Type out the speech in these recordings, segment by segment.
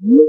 Hello.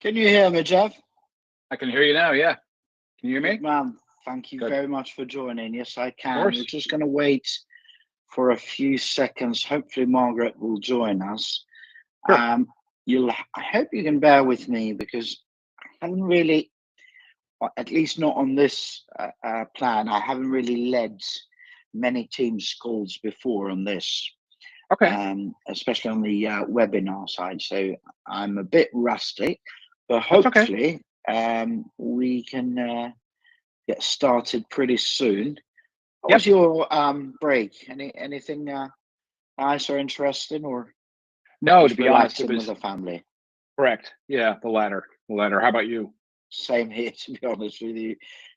Can you hear me, Jeff? I can hear you now. Yeah. Can you hear me? Good, man. Thank you Good. very much for joining. Yes, I can. Of course. We're just going to wait for a few seconds. Hopefully, Margaret will join us. Sure. I hope you can bear with me because I haven't really, at least not on this plan, I haven't really led many Teams calls before on this. Okay. Especially on the webinar side. So I'm a bit rusty, but That's okay. hopefully we can get started pretty soon. What Yep. was your break? Anything nice or interesting, or No, just to be honest, it relaxing was with the family? correct. Yeah, the latter. The latter. How about you? Same here, to be honest with you.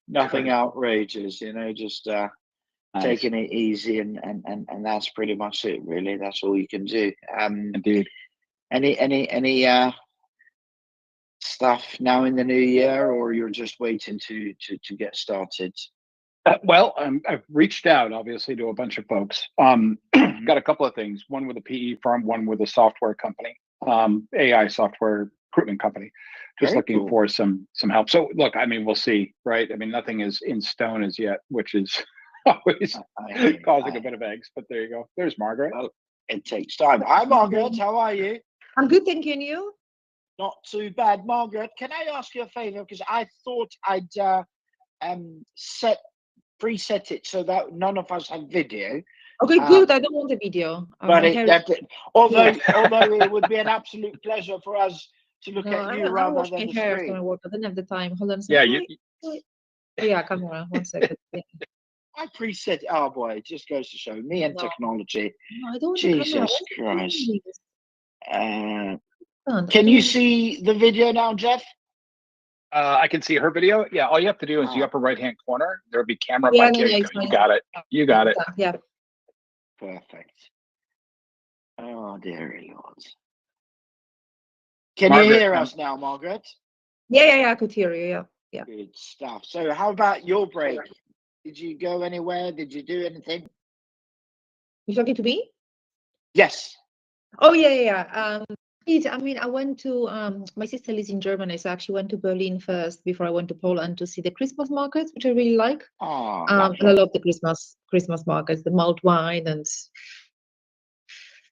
Nothing Good. outrageous, just Nice. taking it easy, and that's pretty much it, really. That's all you can do. Indeed. Any stuff now in the new year, or you're just waiting to get started? Well, I've reached out, obviously, to a bunch of folks. Got a couple of things. One with a PE firm, one with a software company, AI software recruitment company. Just Very looking cool. for some help. So, look, I mean, we'll see, right? I mean, nothing is in stone as yet, which is always causing a bit of angst. But there you go. There's Margaret. Well, it takes time. Hi, Margaret. How are you? I'm good, thank you. And you? Not too bad. Margaret, can I ask you a favor? Because I thought I'd preset it so that none of us have video. Okay, good. I don't want a video. But although it would be an absolute pleasure for us to look at you rather than the screen. I don't have the time. Hold on a second. Oh, yeah, camera. 1 second. Yeah. I preset. Oh boy, it just goes to show me and technology. No, I don't want Jesus Christ. Can you see the video now, Jeff? I can see her video. Yeah, all you have to do is the upper right-hand corner. There'll be camera yeah, by no, you got it. You got it. Yeah. Perfect. Oh, dear Lord. Can Margaret, you hear us now, Margaret? Yeah, I could hear you. Yeah. Good stuff. So how about your break? Did you go anywhere? Did you do anything? You talking to me? Yes. Oh, yeah. I mean, I went to, my sister lives in Germany, so I actually went to Berlin first before I went to Poland to see the Christmas markets, which I really like. Oh, and I love the Christmas markets, the mulled wine and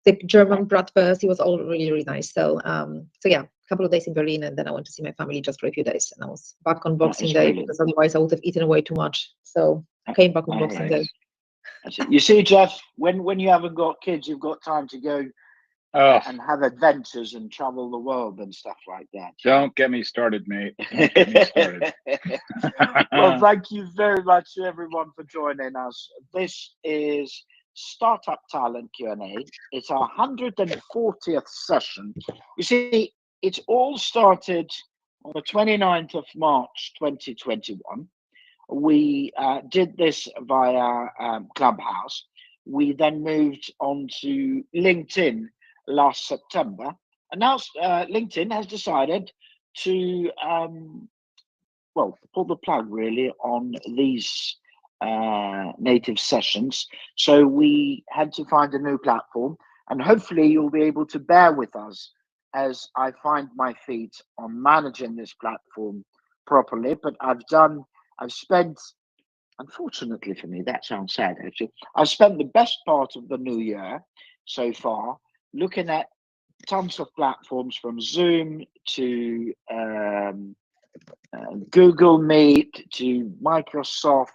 the German bratwurst. It was all really, really nice. So yeah, a couple of days in Berlin, and then I went to see my family just for a few days, and I was back on Boxing Day because otherwise I would have eaten way too much. So I came back on Boxing Day. You see, Jeff, when you haven't got kids, you've got time to go and have adventures and travel the world and stuff like that. Don't get me started, mate. Don't get me started. Well, thank you very much to everyone for joining us. This is Startup Talent Q&A. It's our 140th session. You see, it's all started on the 29th of March 2021. We did this via Clubhouse. We then moved on to LinkedIn last September, and now LinkedIn has decided to pull the plug really on these native sessions. So we had to find a new platform, and hopefully you'll be able to bear with us as I find my feet on managing this platform properly. But I've spent, unfortunately for me, that sounds sad actually, I've spent the best part of the new year so far looking at tons of platforms, from Zoom to Google Meet to Microsoft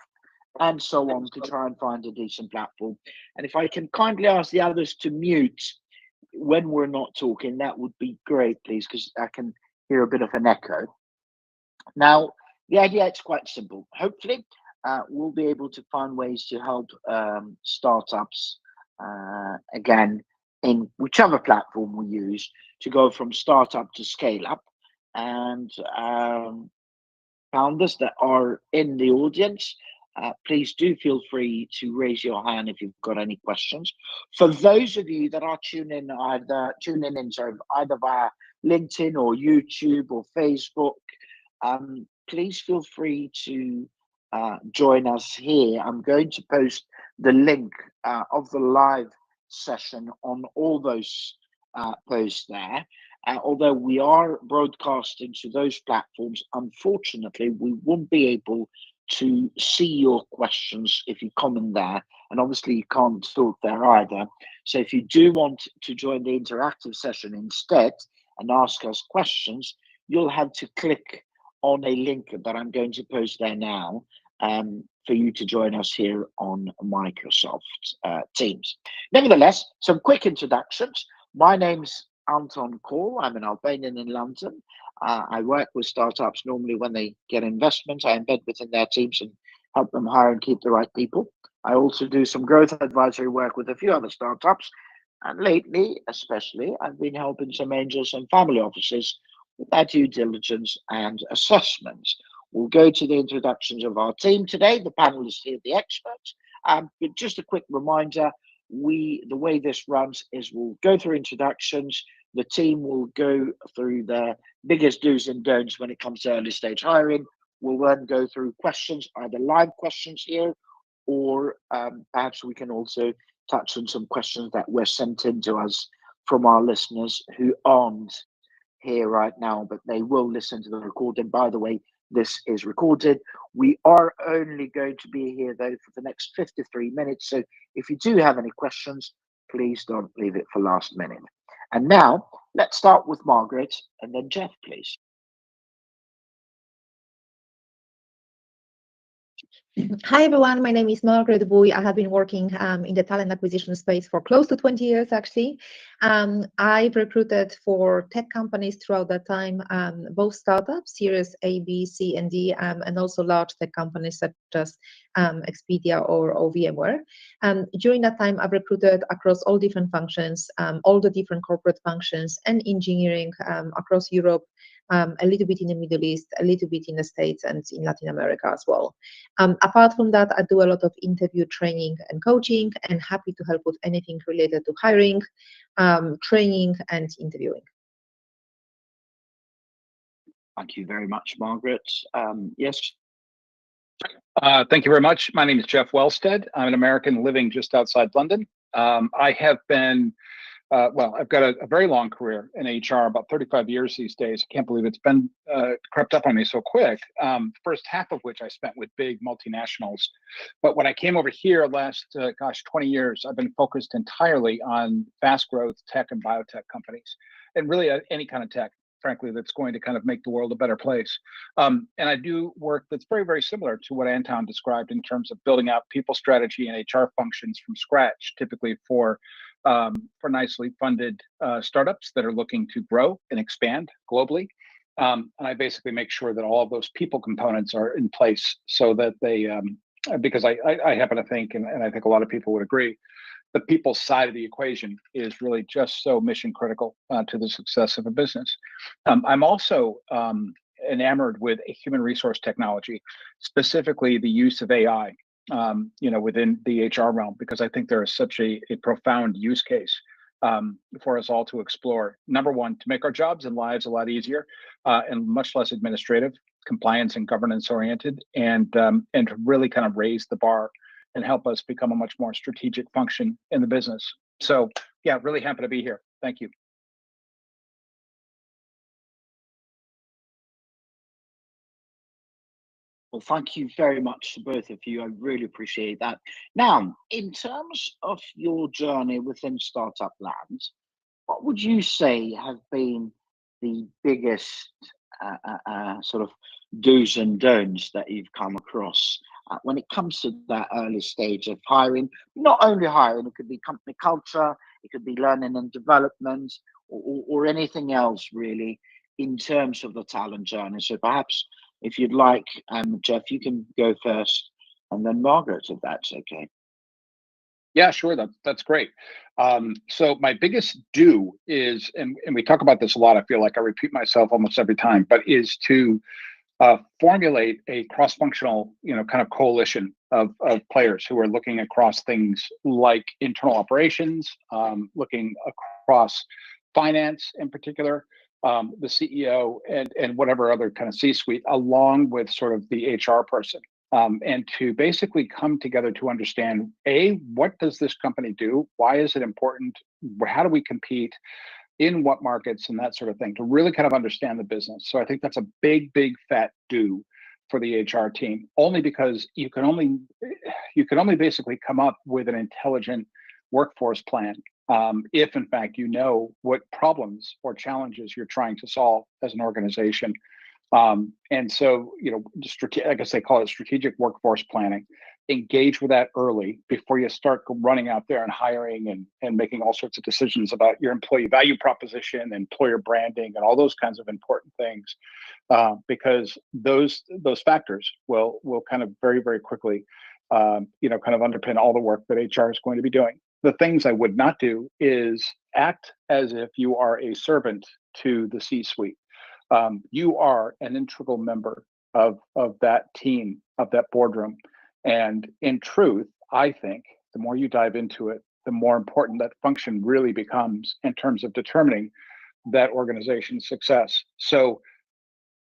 and so on, to try and find a decent platform. And if I can kindly ask the others to mute when we're not talking, that would be great, please, because I can hear a bit of an echo. Now, the idea is quite simple. Hopefully, we'll be able to find ways to help startups, again, in whichever platform we use, to go from startup to scale up. And founders that are in the audience, please do feel free to raise your hand if you've got any questions. For those of you that are tuning in either via LinkedIn or YouTube or Facebook, please feel free to join us here. I'm going to post the link of the live session on all those posts there. Although we are broadcasting to those platforms, unfortunately, we won't be able to see your questions if you comment there. And obviously, you can't talk there either. So if you do want to join the interactive session instead and ask us questions, you'll have to click on a link that I'm going to post there now for you to join us here on Microsoft Teams. Nevertheless, some quick introductions. My name's Anton Cole. I'm an Albanian in London. I work with startups normally when they get investment. I embed within their teams and help them hire and keep the right people. I also do some growth advisory work with a few other startups. And lately, especially, I've been helping some angels and family offices with their due diligence and assessments. We'll go to the introductions of our team today, the panelists here, the experts. But just a quick reminder, the way this runs is we'll go through introductions. The team will go through the biggest do's and don'ts when it comes to early stage hiring. We'll then go through questions, either live questions here, or perhaps we can also touch on some questions that were sent in to us from our listeners who aren't here right now, but they will listen to the recording. By the way, this is recorded. We are only going to be here though for the next 53 minutes. So if you do have any questions, Please don't leave it for last minute. And now let's start with Margaret and then Jeff, please. Hi everyone, my name is Margaret Buj. I have been working in the talent acquisition space for close to 20 years actually. I've recruited for tech companies throughout that time, both startups, Series A, B, C, and D, and also large tech companies such as Expedia or VMware. During that time, I've recruited across all different functions, all the different corporate functions and engineering across Europe, a little bit in the Middle East, a little bit in the States and in Latin America as well. Apart from that, I do a lot of interview training and coaching, and happy to help with anything related to hiring, training and interviewing. Thank you very much, Margaret. Yes. Thank you very much. My name is Jeff Wellstead. I'm an American living just outside London. I have been I've got a very long career in HR, about 35 years these days. I can't believe it's been crept up on me so quick. First half of which I spent with big multinationals. But when I came over here last, 20 years, I've been focused entirely on fast growth tech and biotech companies, and really any kind of tech, frankly, that's going to kind of make the world a better place. And I do work that's very, very similar to what Anton described in terms of building out people strategy and HR functions from scratch, typically for nicely funded startups that are looking to grow and expand globally. And I basically make sure that all of those people components are in place so that they, because I happen to think, and I think a lot of people would agree, the people side of the equation is really just so mission critical to the success of a business. I'm also enamored with human resource technology, specifically the use of AI. Within the HR realm, because I think there is such a profound use case for us all to explore. Number one, to make our jobs and lives a lot easier and much less administrative, compliance and governance oriented, and to really kind of raise the bar and help us become a much more strategic function in the business. So yeah, really happy to be here. Thank you. Well, thank you very much to both of you. I really appreciate that. Now, in terms of your journey within Startup Land, what would you say have been the biggest sort of do's and don'ts that you've come across when it comes to that early stage of hiring? Not only hiring, it could be company culture, it could be learning and development, or anything else really in terms of the talent journey. So perhaps if you'd like, Jeff, you can go first, and then Margaret, if that's okay. Yeah, sure. That's great. So my biggest do is, and we talk about this a lot, I feel like I repeat myself almost every time, but is to formulate a cross-functional, kind of coalition of players who are looking across things like internal operations, looking across finance in particular, the CEO and whatever other kind of C-suite, along with sort of the HR person, and to basically come together to understand, what does this company do? Why is it important? How do we compete? In what markets and that sort of thing, to really kind of understand the business. So I think that's a big, big fat do for the HR team, only because you can only basically come up with an intelligent workforce plan if in fact you know what problems or challenges you're trying to solve as an organization. And so, I guess they call it strategic workforce planning. Engage with that early before you start running out there and hiring and making all sorts of decisions about your employee value proposition, employer branding, and all those kinds of important things, because those factors will kind of very, very quickly, kind of underpin all the work that HR is going to be doing. The things I would not do is act as if you are a servant to the C-suite. You are an integral member of that team, of that boardroom. And in truth, I think the more you dive into it, the more important that function really becomes in terms of determining that organization's success. So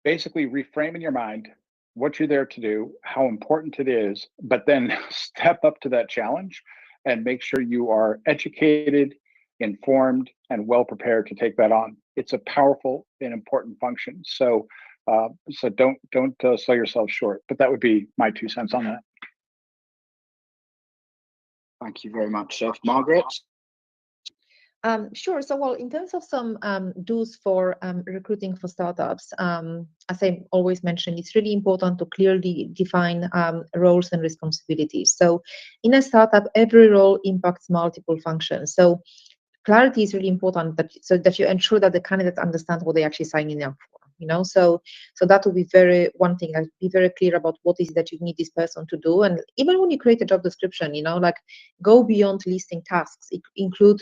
basically reframe in your mind what you're there to do, how important it is, but then step up to that challenge and make sure you are educated, informed, and well prepared to take that on. It's a powerful and important function. So don't sell yourself short. But that would be my 2 cents on that. Thank you very much, Jeff. Margaret? Sure. So, well, in terms of some do's for recruiting for startups, as I always mention, it's really important to clearly define roles and responsibilities. So, in a startup, every role impacts multiple functions. So, clarity is really important, so that you ensure that the candidates understand what they're actually signing up for. So that will be one thing. Like, be very clear about what is that you need this person to do, and even when you create a job description, like, go beyond listing tasks. Include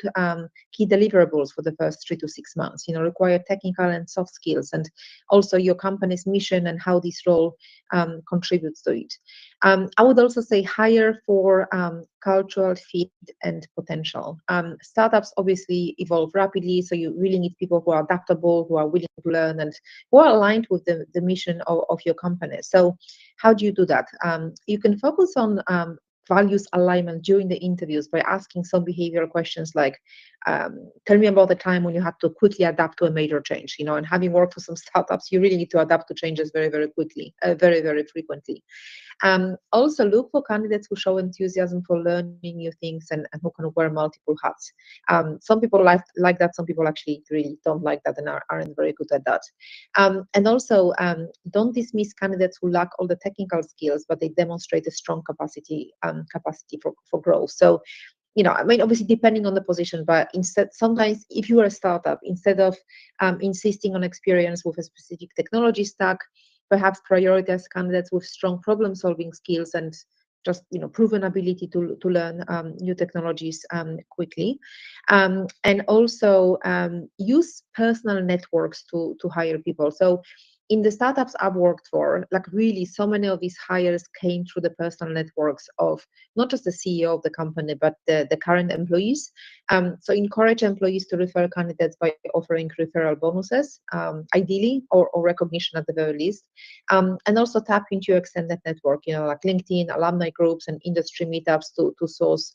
key deliverables for the first 3 to 6 months. Require technical and soft skills, and also your company's mission and how this role contributes to it. I would also say hire for cultural fit and potential. Startups obviously evolve rapidly, so you really need people who are adaptable, who are willing to learn, and who are aligned with the mission of your company. So how do you do that? You can focus on values alignment during the interviews by asking some behavioral questions like, tell me about the time when you had to quickly adapt to a major change. And having worked for some startups, you really need to adapt to changes very, very quickly, very, very frequently. Also, look for candidates who show enthusiasm for learning new things and who can wear multiple hats. Some people like that. Some people actually really don't like that and aren't very good at that. And also, don't dismiss candidates who lack all the technical skills, but they demonstrate a strong capacity for growth. So, obviously depending on the position, but sometimes if you are a startup, instead of insisting on experience with a specific technology stack, perhaps prioritize candidates with strong problem-solving skills and just proven ability to learn new technologies quickly, and also use personal networks to hire people. So in the startups I've worked for, like, really so many of these hires came through the personal networks of not just the CEO of the company, but the current employees. So encourage employees to refer candidates by offering referral bonuses, ideally, or recognition at the very least. And also tap into your extended network, like LinkedIn, alumni groups, and industry meetups to source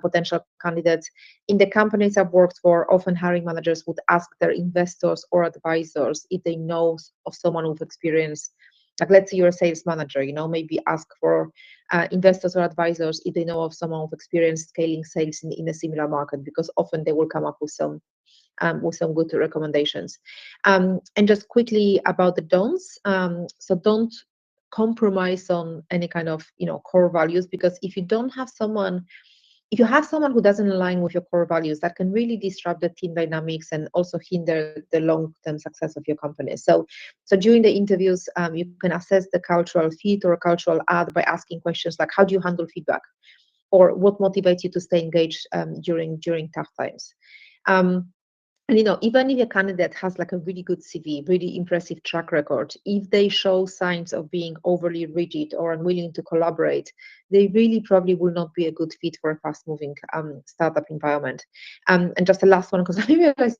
potential candidates. In the companies I've worked for, often hiring managers would ask their investors or advisors if they know of someone with experience. Like, let's say you're a sales manager, maybe ask for investors or advisors if they know of someone with experience scaling sales in a similar market, because often they will come up with some good recommendations. And just quickly about the don'ts. So don't compromise on any kind of core values, because if you have someone who doesn't align with your core values, that can really disrupt the team dynamics and also hinder the long-term success of your company. So during the interviews, you can assess the cultural fit or cultural add by asking questions like, how do you handle feedback? Or what motivates you to stay engaged during tough times? And even if a candidate has like a really good CV, really impressive track record, if they show signs of being overly rigid or unwilling to collaborate, they really probably will not be a good fit for a fast-moving startup environment. And just the last one, because I realized,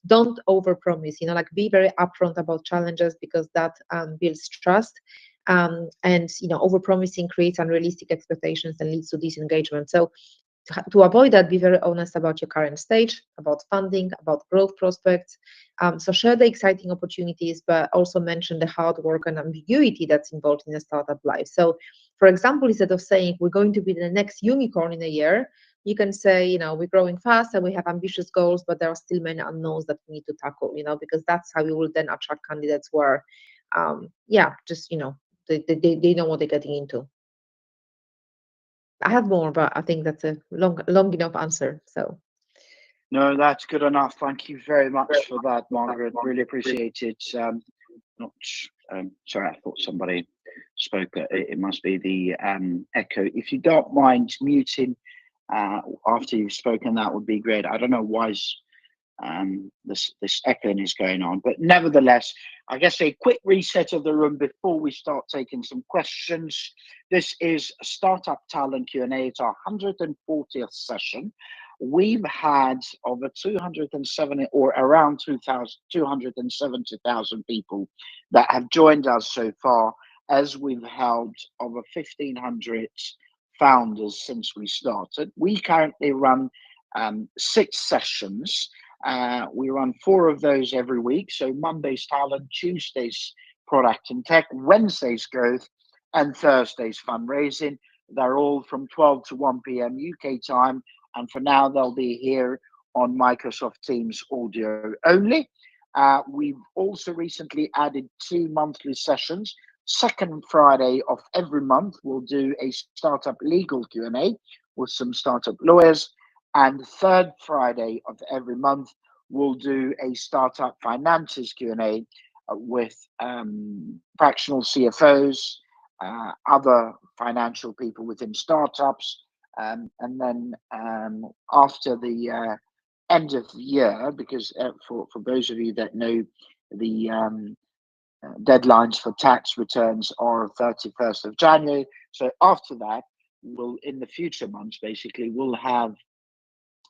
don't overpromise. Like, be very upfront about challenges, because that builds trust. And overpromising creates unrealistic expectations and leads to disengagement. So to avoid that, be very honest about your current stage, about funding, about growth prospects. So share the exciting opportunities, but also mention the hard work and ambiguity that's involved in a startup life. So, for example, instead of saying we're going to be the next unicorn in a year, you can say, we're growing fast and we have ambitious goals, but there are still many unknowns that we need to tackle, because that's how we will then attract candidates who are, they know what they're getting into. I have more, but I think that's a long enough answer. So. No, that's good enough. Thank you very much for that, Margaret. Really appreciate it. Sorry, I thought somebody spoke. It must be the echo. If you don't mind muting after you've spoken, that would be great. I don't know why this echoing is going on, but nevertheless, I guess a quick reset of the room before we start taking some questions. This is Startup Talent Q&A. It's our 140th session. We've had over 270 or around 270,000 people that have joined us so far, as we've held over 1,500 founders since we started. We currently run 6 sessions. We run 4 of those every week. So Monday's talent, Tuesday's product and tech, Wednesday's growth, and Thursday's fundraising. They're all from 12 to 1 p.m. UK time. And for now, they'll be here on Microsoft Teams audio only. We've also recently added 2 monthly sessions. Second Friday of every month, we'll do a startup legal Q&A with some startup lawyers. And third Friday of every month, we'll do a startup finances Q&A with fractional CFOs, other financial people within startups. And then after the end of the year, because for those of you that know, the deadlines for tax returns are 31st of January. So after that, we'll, in the future months, basically, we'll have,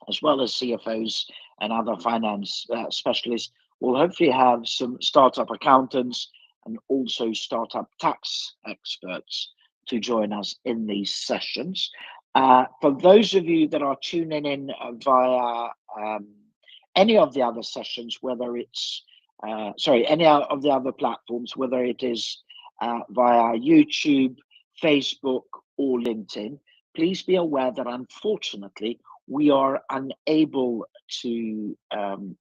as well as CFOs and other finance specialists, we'll hopefully have some startup accountants and also startup tax experts to join us in these sessions. For those of you that are tuning in via any of the other sessions, whether it's any of the other platforms, whether it is via YouTube, Facebook, or LinkedIn, please be aware that unfortunately we are unable to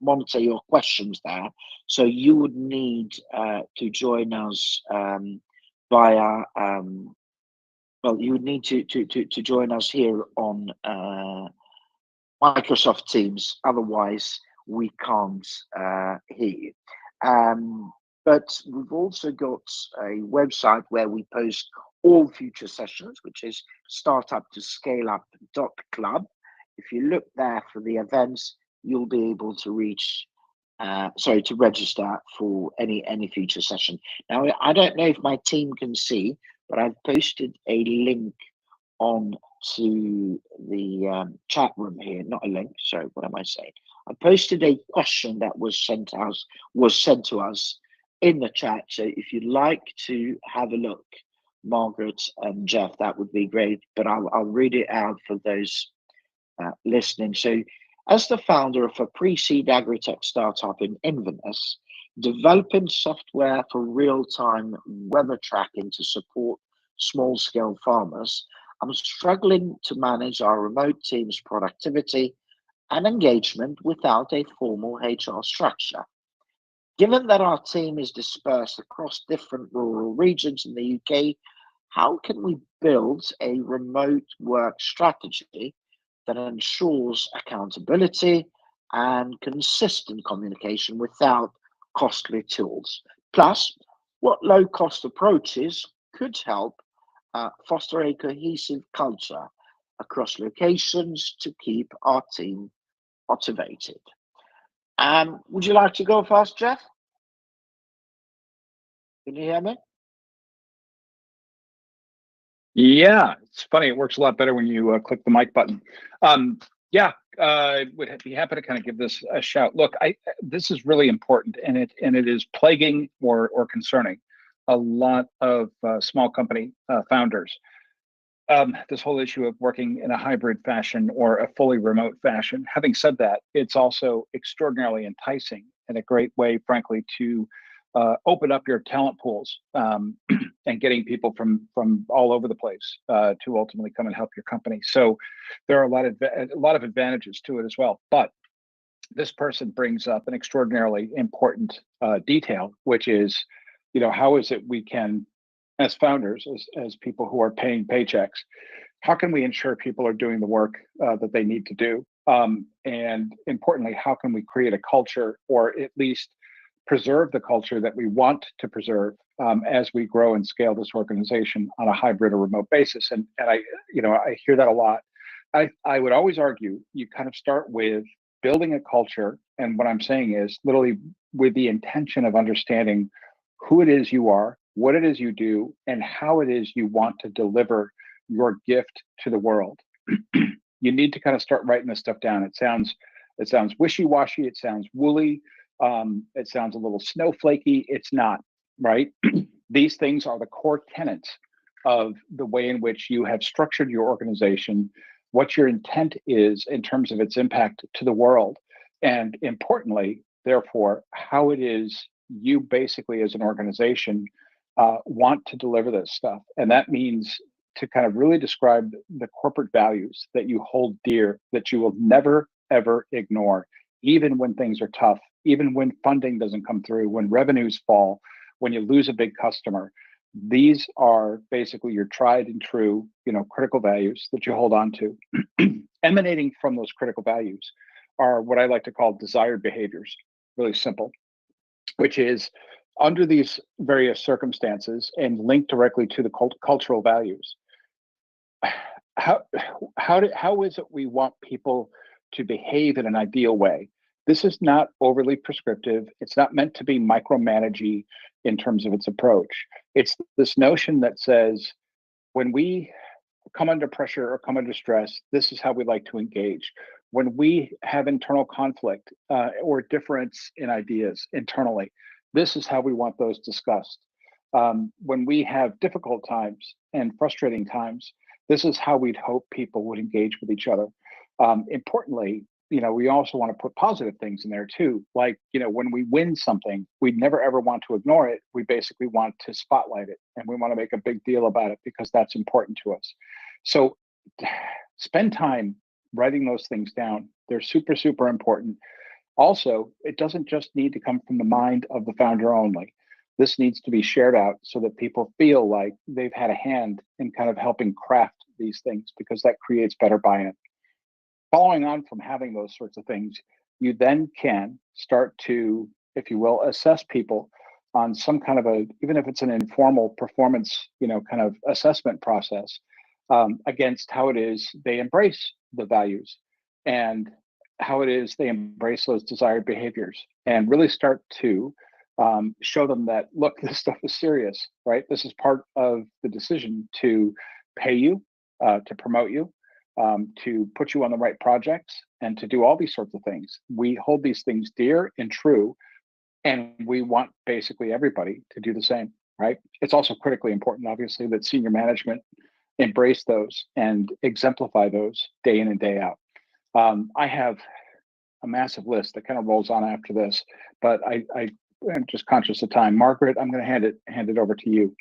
monitor your questions there. So you would need to join us via you would need to join us here on Microsoft Teams. Otherwise, we can't hear you. But we've also got a website where we post all future sessions, which is StartUp2ScaleUp.club. If you look there for the events, you'll be able to to register for any future session. Now, I don't know if my team can see, but I've posted a link on to the chat room here. Not a link, sorry, what am I saying? I posted a question that was sent to us in the chat. So if you'd like to have a look, Margaret and Jeff, that would be great. But I'll read it out for those listening. So, as the founder of a pre-seed agri-tech startup in Inverness, developing software for real-time weather tracking to support small-scale farmers, I'm struggling to manage our remote team's productivity and engagement without a formal HR structure. Given that our team is dispersed across different rural regions in the UK, how can we build a remote work strategy that ensures accountability and consistent communication without costly tools? Plus, what low-cost approaches could help foster a cohesive culture across locations to keep our team motivated? Would you like to go first, Jeff? Can you hear me? Yeah, it's funny. It works a lot better when you click the mic button. Would be happy to kind of give this a shout. Look, this is really important, and it is plaguing or concerning a lot of small company founders. This whole issue of working in a hybrid fashion or a fully remote fashion. Having said that, it's also extraordinarily enticing and a great way, frankly, to open up your talent pools and getting people from all over the place to ultimately come and help your company. So there are a lot of advantages to it as well. But this person brings up an extraordinarily important detail, which is, how is it we can, as founders, as people who are paying paychecks, how can we ensure people are doing the work that they need to do? And importantly, how can we create a culture, or at least preserve the culture that we want to preserve as we grow and scale this organization on a hybrid or remote basis? And I hear that a lot. I would always argue you kind of start with building a culture, and what I'm saying is literally with the intention of understanding who it is you are, what it is you do, and how it is you want to deliver your gift to the world. You need to kind of start writing this stuff down. It sounds wishy-washy. It sounds woolly. It sounds a little snowflakey. It's not, right? These things are the core tenets of the way in which you have structured your organization, what your intent is in terms of its impact to the world, and importantly, therefore, how it is you basically as an organization want to deliver this stuff. And that means to kind of really describe the corporate values that you hold dear, that you will never ever ignore, even when things are tough, even when funding doesn't come through, when revenues fall, when you lose a big customer. These are basically your tried and true, critical values that you hold on to. Emanating from those critical values are what I like to call desired behaviors. Really simple, which is under these various circumstances and linked directly to the cultural values. How is it we want people to behave in an ideal way? This is not overly prescriptive. It's not meant to be micromanaging in terms of its approach. It's this notion that says, when we come under pressure or come under stress, this is how we like to engage. When we have internal conflict or difference in ideas internally, this is how we want those discussed. When we have difficult times and frustrating times, this is how we'd hope people would engage with each other. Importantly, we also want to put positive things in there too. Like, when we win something, we never ever want to ignore it. We basically want to spotlight it, and we want to make a big deal about it because that's important to us. So spend time writing those things down. They're super, super important. Also, it doesn't just need to come from the mind of the founder only. This needs to be shared out so that people feel like they've had a hand in kind of helping craft these things, because that creates better buy-in. Following on from having those sorts of things, you then can start to, if you will, assess people on some kind of even if it's an informal performance, kind of assessment process against how it is they embrace the values and how it is they embrace those desired behaviors, and really start to show them that, look, this stuff is serious, right? This is part of the decision to pay you, to promote you, to put you on the right projects, and to do all these sorts of things. We hold these things dear and true, and we want basically everybody to do the same, right? It's also critically important, obviously, that senior management embrace those and exemplify those day in and day out. I have a massive list that kind of rolls on after this, but I'm just conscious of time. Margaret, I'm going to hand it over to you.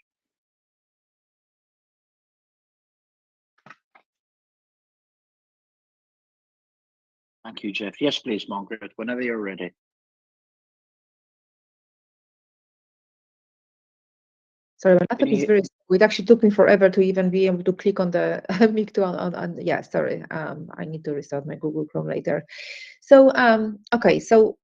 Thank you, Jeff. Yes, please, Margaret, whenever you're ready. Sorry, my laptop is very. It actually took me forever to even be able to click on the mic to on. Yeah, sorry. I need to restart my Google Chrome later. So, okay. So,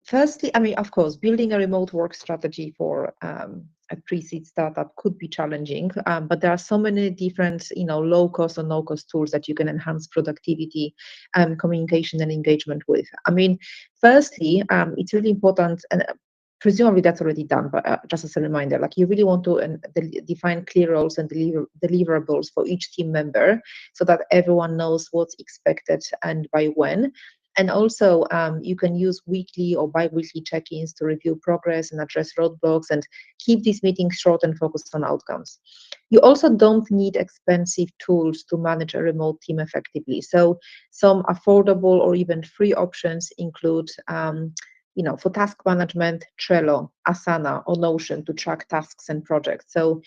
firstly, of course, building a remote work strategy for a pre-seed startup could be challenging, but there are so many different, low-cost or no-cost tools that you can enhance productivity, communication, and engagement with. Firstly, it's really important, and presumably that's already done, but just as a reminder, like, you really want to define clear roles and deliverables for each team member so that everyone knows what's expected and by when. And also, you can use weekly or bi-weekly check-ins to review progress and address roadblocks, and keep these meetings short and focused on outcomes. You also don't need expensive tools to manage a remote team effectively. So some affordable or even free options include for task management, Trello, Asana, or Notion to track tasks and projects. So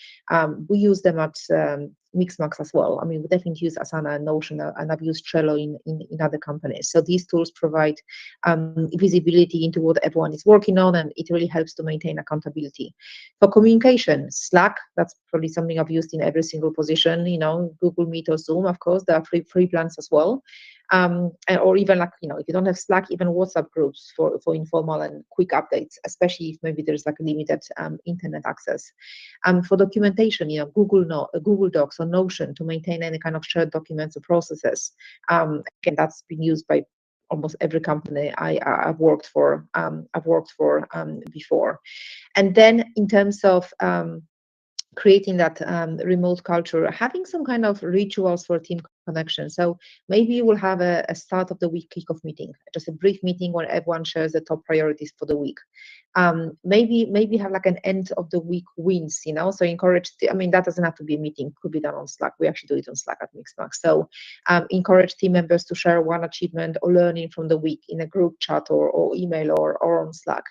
we use them at Mixmax as well. We definitely use Asana and Notion, and I've used Trello in other companies. So these tools provide visibility into what everyone is working on, and it really helps to maintain accountability. For communication, Slack, that's probably something I've used in every single position, Google Meet or Zoom, of course, there are free plans as well. Or even if you don't have Slack, even WhatsApp groups for informal and quick updates, especially if maybe there's like a limited internet access. For documentation, Google Docs or Notion to maintain any kind of shared documents or processes. Again, that's been used by almost every company I've worked for before. And then in terms of creating that remote culture, having some kind of rituals for team connection. So maybe you will have a start of the week kickoff meeting, just a brief meeting where everyone shares the top priorities for the week. Maybe have like an end of the week wins, so encourage, that doesn't have to be a meeting, could be done on Slack. We actually do it on Slack at Mixmax. So encourage team members to share one achievement or learning from the week in a group chat or email or on Slack.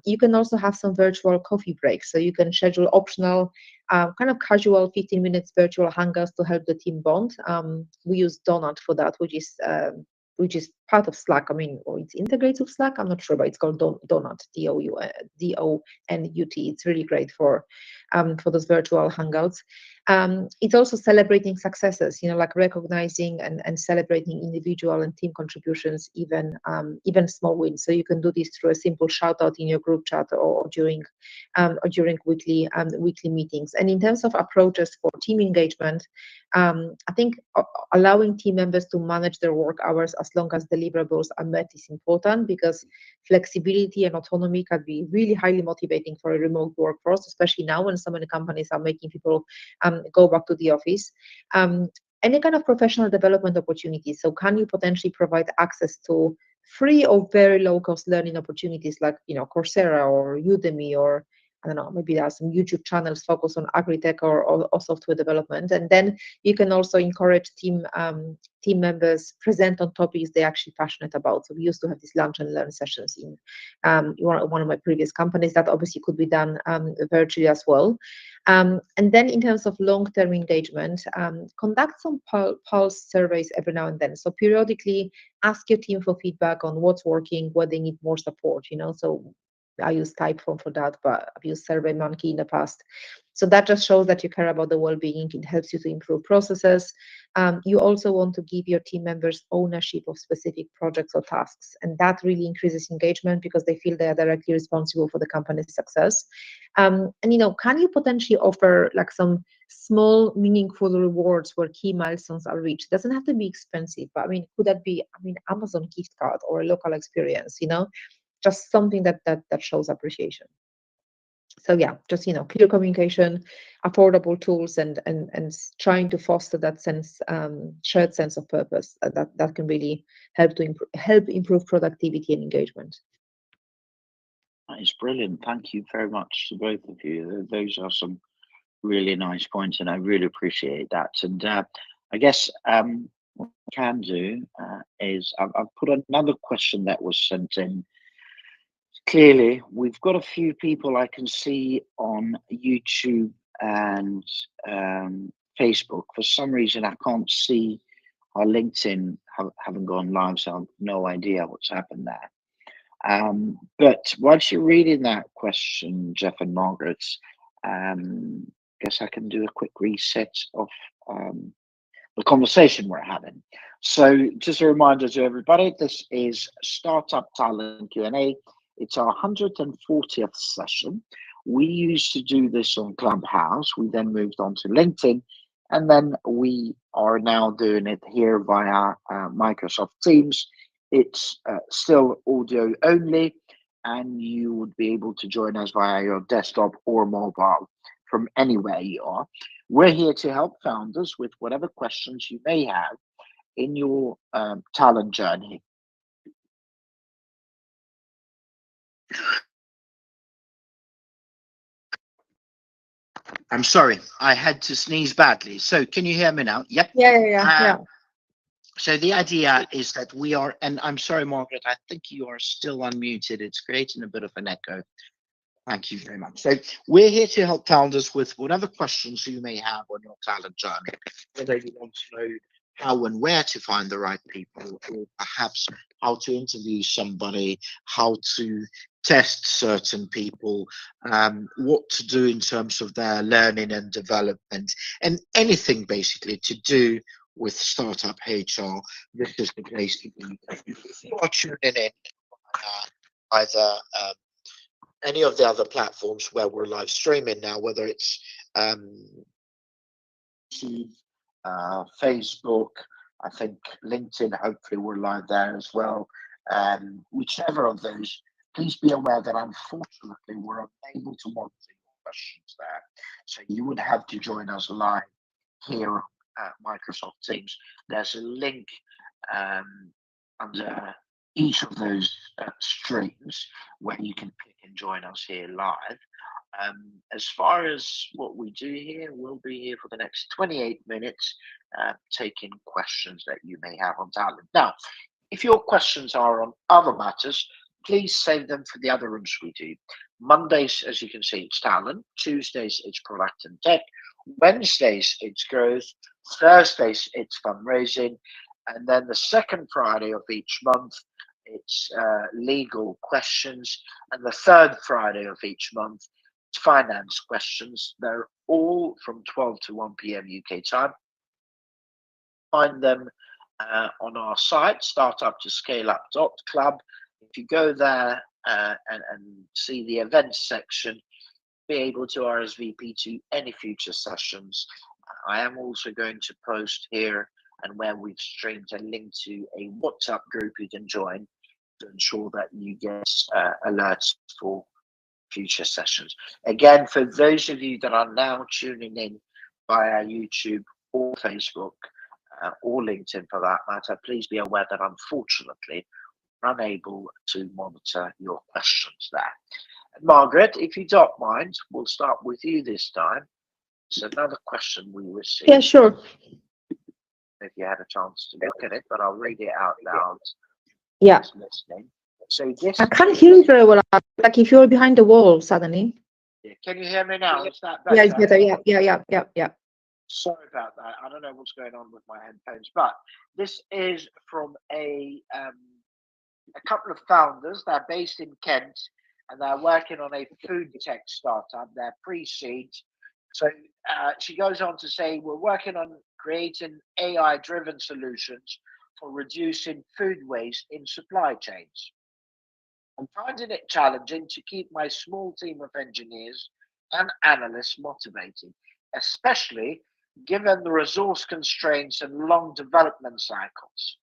You can also have some virtual coffee breaks. So you can schedule optional, kind of casual 15 minutes virtual hangouts to help the team bond. We use Donut for that, which is which is part of Slack. I mean, or it's integrated with Slack. I'm not sure, but it's called Donut, DONUT. It's really great for those virtual hangouts. It's also celebrating successes, like recognizing and celebrating individual and team contributions, even small wins. So you can do this through a simple shout out in your group chat or during weekly meetings. And in terms of approaches for team engagement, I think allowing team members to manage their work hours as long as deliverables are met is important, because flexibility and autonomy can be really highly motivating for a remote workforce, especially now when so many companies are making people go back to the office. Any kind of professional development opportunities. So can you potentially provide access to free or very low cost learning opportunities like, Coursera or Udemy, or I don't know, maybe there are some YouTube channels focused on agri-tech or software development. And then you can also encourage team members present on topics they're actually passionate about. So we used to have these lunch and learn sessions in one of my previous companies. That obviously could be done virtually as well. And then in terms of long-term engagement, conduct some pulse surveys every now and then. So periodically ask your team for feedback on what's working, where they need more support, So I use Typeform for that, but I've used SurveyMonkey in the past. So that just shows that you care about the well-being. It helps you to improve processes. You also want to give your team members ownership of specific projects or tasks, and that really increases engagement because they feel they are directly responsible for the company's success. And can you potentially offer like some small, meaningful rewards where key milestones are reached? It doesn't have to be expensive, but could that be, Amazon gift card or a local experience? Just something that shows appreciation. So yeah, just clear communication, affordable tools, and trying to foster that shared sense of purpose that can really help improve productivity and engagement. That is brilliant. Thank you very much to both of you. Those are some really nice points, and I really appreciate that. And I guess what I can do is I've put another question that was sent in. Clearly, we've got a few people I can see on YouTube and Facebook. For some reason, I can't see our LinkedIn haven't gone live, so I have no idea what's happened there. But whilst you're reading that question, Jeff and Margaret, guess I can do a quick reset of the conversation we're having. So just a reminder to everybody, this is Startup Talent Q&A. It's our 140th session. We used to do this on Clubhouse. We then moved on to LinkedIn, and then we are now doing it here via Microsoft Teams. It's still audio only, and you would be able to join us via your desktop or mobile from anywhere you are. We're here to help founders with whatever questions you may have in your talent journey. I'm sorry, I had to sneeze badly. So can you hear me now? Yep. Yeah. So the idea is that we are, and I'm sorry, Margaret, I think you are still unmuted. It's creating a bit of an echo. Thank you very much. So we're here to help founders with whatever questions you may have on your talent journey, whether you want to know how and where to find the right people, or perhaps how to interview somebody, how to test certain people, what to do in terms of their learning and development, and anything basically to do with startup HR. This is the place to be. If you are tuning in either any of the other platforms where we're live streaming now, whether it's YouTube, Facebook, I think LinkedIn, hopefully we're live there as well. Whichever of those, please be aware that unfortunately we're unable to monitor your questions there. So you would have to join us live here at Microsoft Teams. There's a link under each of those streams where you can click and join us here live. As far as what we do here, we'll be here for the next 28 minutes taking questions that you may have on talent. Now, if your questions are on other matters, please save them for the other rooms we do. Mondays, as you can see, it's talent. Tuesdays, it's product and tech. Wednesdays, it's growth. Thursdays, it's fundraising. And then the second Friday of each month, it's legal questions. And the third Friday of each month, it's finance questions. They're all from 12 to 1 p.m. UK time. Find them on our site, startup to ScaleUp.club. If you go there and see the events section, be able to RSVP to any future sessions. I am also going to post here and where we've streamed a link to a WhatsApp group you can join to ensure that you get alerts for future sessions. Again, for those of you that are now tuning in via YouTube or Facebook or LinkedIn for that matter, please be aware that unfortunately we're unable to monitor your questions there. And Margaret, if you don't mind, we'll start with you this time. It's another question we received. Yeah, sure. If you had a chance to look at it, but I'll read it out loud. Yeah. Listening. So this I can't hear you very well. Like if you're behind the wall suddenly. Yeah, can you hear me now? Is that better? Yeah, it's better. Yeah. Sorry about that. I don't know what's going on with my headphones, but this is from a couple of founders. They're based in Kent and they're working on a food tech startup. They're pre-seed. So she goes on to say, we're working on creating AI-driven solutions for reducing food waste in supply chains. I'm finding it challenging to keep my small team of engineers and analysts motivated, especially given the resource constraints and long development cycles.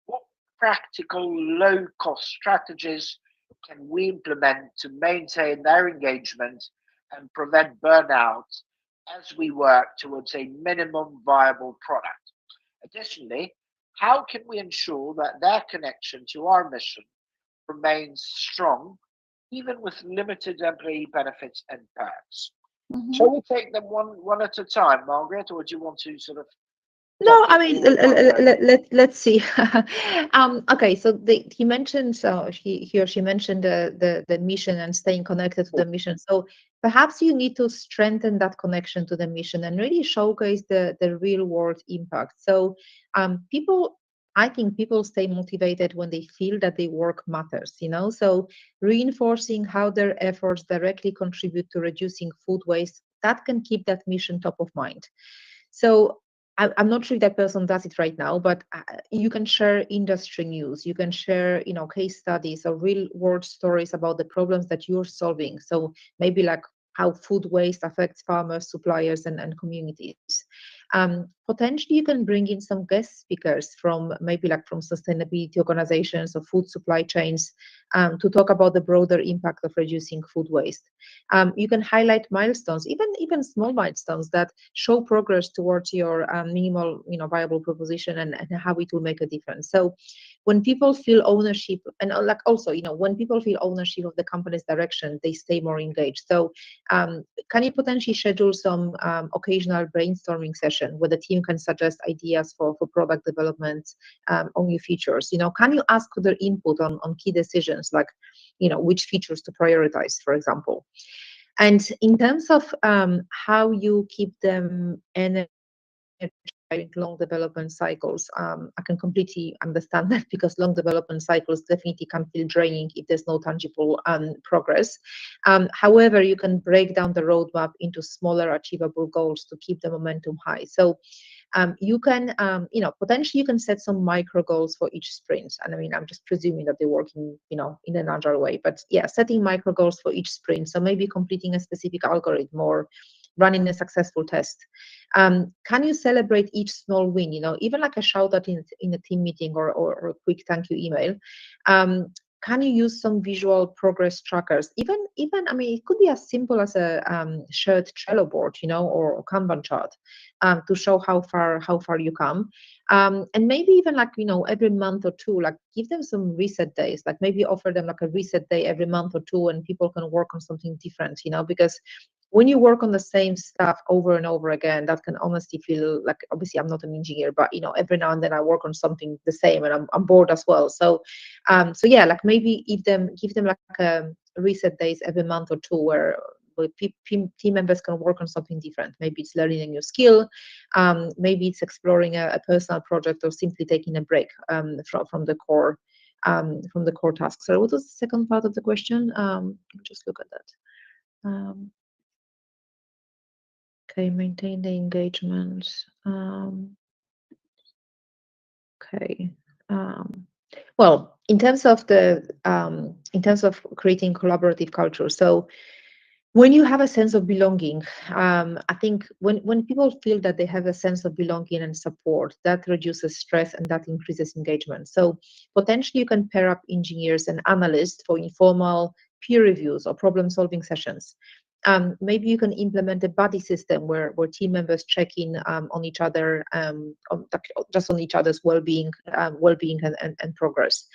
What practical low-cost strategies can we implement to maintain their engagement and prevent burnout as we work towards a minimum viable product? Additionally, how can we ensure that their connection to our mission remains strong, even with limited employee benefits and perks? Mm-hmm. Shall we take them one at a time, Margaret, or do you want to sort of? No, I mean, let's see. Okay, so he mentioned, he or she mentioned the mission and staying connected to the mission. So perhaps you need to strengthen that connection to the mission and really showcase the real world impact. So I think people stay motivated when they feel that their work matters, so reinforcing how their efforts directly contribute to reducing food waste, that can keep that mission top of mind. So I'm not sure if that person does it right now, but you can share industry news. You can share, case studies or real world stories about the problems that you're solving. So maybe like how food waste affects farmers, suppliers, and communities. Potentially, you can bring in some guest speakers from maybe like from sustainability organizations or food supply chains to talk about the broader impact of reducing food waste. You can highlight milestones, even small milestones that show progress towards your minimal, viable proposition and how it will make a difference. So when people feel ownership, and like also, when people feel ownership of the company's direction, they stay more engaged. So can you potentially schedule some occasional brainstorming session where the team can suggest ideas for product development on new features? Can you ask for their input on key decisions, like, which features to prioritize, for example? And in terms of how you keep them energized during long development cycles, I can completely understand that, because long development cycles definitely can feel draining if there's no tangible progress. However, you can break down the roadmap into smaller achievable goals to keep the momentum high. So you can, potentially you can set some micro goals for each sprint. And I mean, I'm just presuming that they're working, in an agile way, but yeah, setting micro goals for each sprint. So maybe completing a specific algorithm or running a successful test. Can you celebrate each small win, even like a shout out in a team meeting or a quick thank you email? Can you use some visual progress trackers? Even I mean, it could be as simple as a shared Trello board, or Kanban chart, to show how far you come. And maybe even like, every month or two, like give them some reset days, like maybe offer them like a reset day every month or two, and people can work on something different, because when you work on the same stuff over and over again, that can honestly feel like, obviously I'm not an engineer, but every now and then I work on something the same and I'm bored as well. So yeah, like maybe give them like reset days every month or two, where where team members can work on something different. Maybe it's learning a new skill, maybe it's exploring a personal project, or simply taking a break from the core task. So what was the second part of the question? Just look at that. Okay, maintain the engagement. Okay. Well, in terms of creating collaborative culture, so when you have a sense of belonging, I think when people feel that they have a sense of belonging and support, that reduces stress and that increases engagement. So potentially you can pair up engineers and analysts for informal peer reviews or problem-solving sessions. Maybe you can implement a buddy system where team members check in on each other, just on each other's well-being and progress.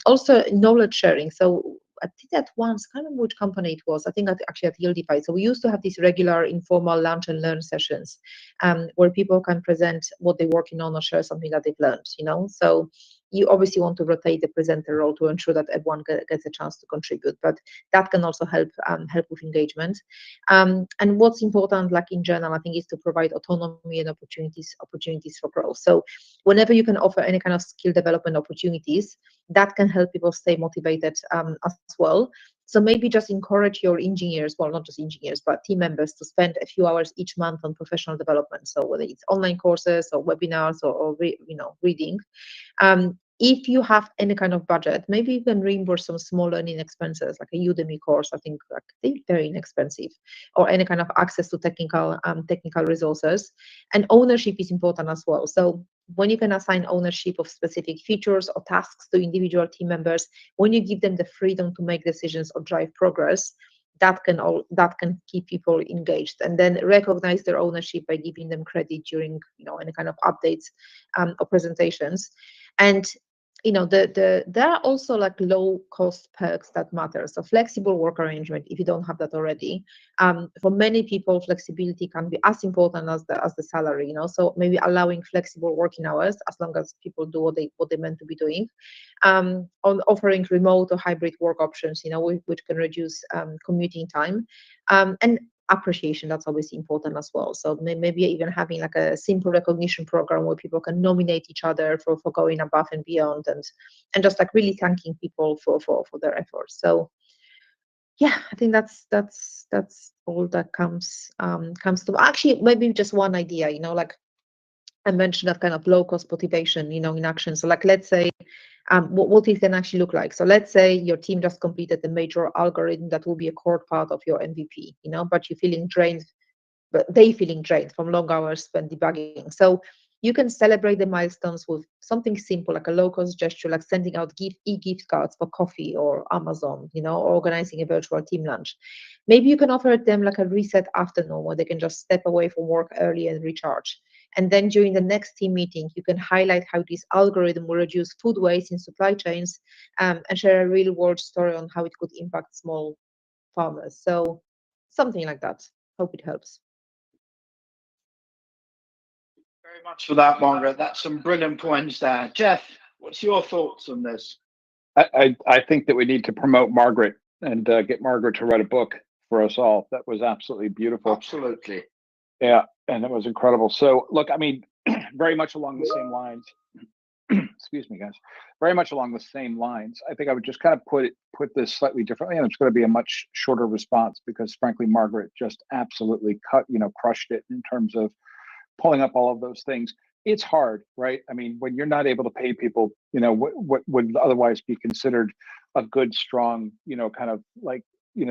Also, knowledge sharing. So I did that once. I can't remember which company it was. I think actually at Yieldify. So we used to have these regular informal lunch and learn sessions, where people can present what they're working on or share something that they've learned. So you obviously want to rotate the presenter role to ensure that everyone gets a chance to contribute, but that can also help with engagement. And what's important, like in general, I think, is to provide autonomy and opportunities for growth. So whenever you can offer any kind of skill development opportunities, that can help people stay motivated as well. So maybe just encourage your engineers, well, not just engineers, but team members, to spend a few hours each month on professional development. So whether it's online courses or webinars or reading. If you have any kind of budget, maybe you can reimburse some small learning expenses, like a Udemy course. I think they're very inexpensive, or any kind of access to technical resources. And ownership is important as well. So when you can assign ownership of specific features or tasks to individual team members, when you give them the freedom to make decisions or drive progress, that can keep people engaged. And then recognize their ownership by giving them credit during any kind of updates or presentations. And there are also like low cost perks that matter. So flexible work arrangement, if you don't have that already. For many people, flexibility can be as important as the salary. So maybe allowing flexible working hours, as long as people do what they meant to be doing. On offering remote or hybrid work options, which can reduce commuting time. And appreciation, that's obviously important as well. So maybe even having like a simple recognition program where people can nominate each other for going above and beyond, and just like really thanking people for their efforts. So yeah, I think that's all that comes to. Actually, maybe just one idea, like I mentioned, that kind of low cost motivation, in action. So like, let's say, what it can actually look like. So let's say your team just completed the major algorithm that will be a core part of your MVP, but you're feeling drained, but they feeling drained from long hours spent debugging. So you can celebrate the milestones with something simple, like a low cost gesture, like sending out e-gift cards for coffee or Amazon, or organizing a virtual team lunch. Maybe you can offer them like a reset afternoon where they can just step away from work early and recharge. And then during the next team meeting, you can highlight how this algorithm will reduce food waste in supply chains, and share a real world story on how it could impact small farmers. So something like that. Hope it helps. Very much for that, Margaret. That's some brilliant points there. Jeff, what's your thoughts on this? I think that we need to promote Margaret and get Margaret to write a book for us all. That was absolutely beautiful. Absolutely. Yeah, and it was incredible. So look, I mean, very much along the same lines. Excuse me, guys. Very much along the same lines. I think I would just kind of put this slightly differently, and it's going to be a much shorter response because, frankly, Margaret just absolutely crushed it in terms of pulling up all of those things. It's hard, right? I mean, when you're not able to pay people, what would otherwise be considered a good, strong, kind of like,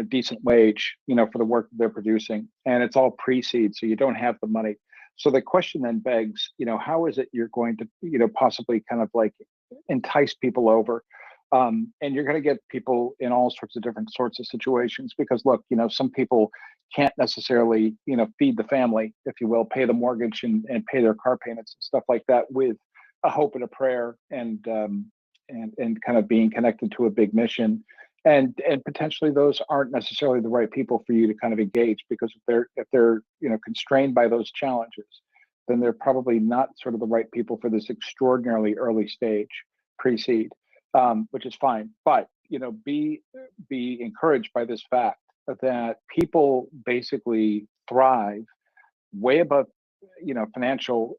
decent wage, for the work that they're producing, and it's all pre-seed, so you don't have the money. So the question then begs, how is it you're going to, possibly kind of like entice people over? And you're going to get people in all sorts of different sorts of situations because look, some people can't necessarily, feed the family, if you will, pay the mortgage and pay their car payments and stuff like that with a hope and a prayer and kind of being connected to a big mission. And potentially those aren't necessarily the right people for you to kind of engage because if they're constrained by those challenges, then they're probably not sort of the right people for this extraordinarily early stage pre-seed, which is fine. But be encouraged by this fact that people basically thrive way above, financial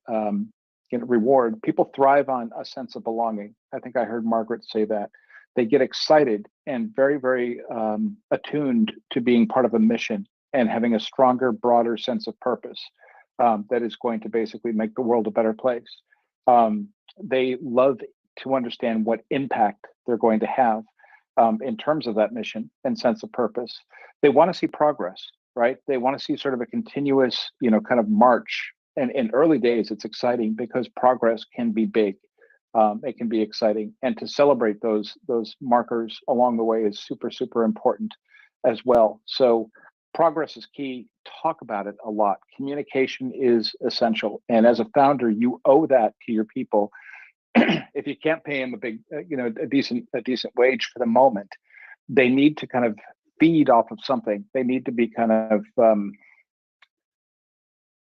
reward. People thrive on a sense of belonging. I think I heard Margaret say that. They get excited and very, very attuned to being part of a mission and having a stronger, broader sense of purpose that is going to basically make the world a better place. They love to understand what impact they're going to have in terms of that mission and sense of purpose. They want to see progress, right? They want to see sort of a continuous, kind of march. And in early days, it's exciting because progress can be big. It can be exciting, and to celebrate those markers along the way is super, super important as well. So progress is key. Talk about it a lot. Communication is essential, and as a founder, you owe that to your people. If you can't pay them a big, a decent wage for the moment, they need to kind of feed off of something. They need to be kind of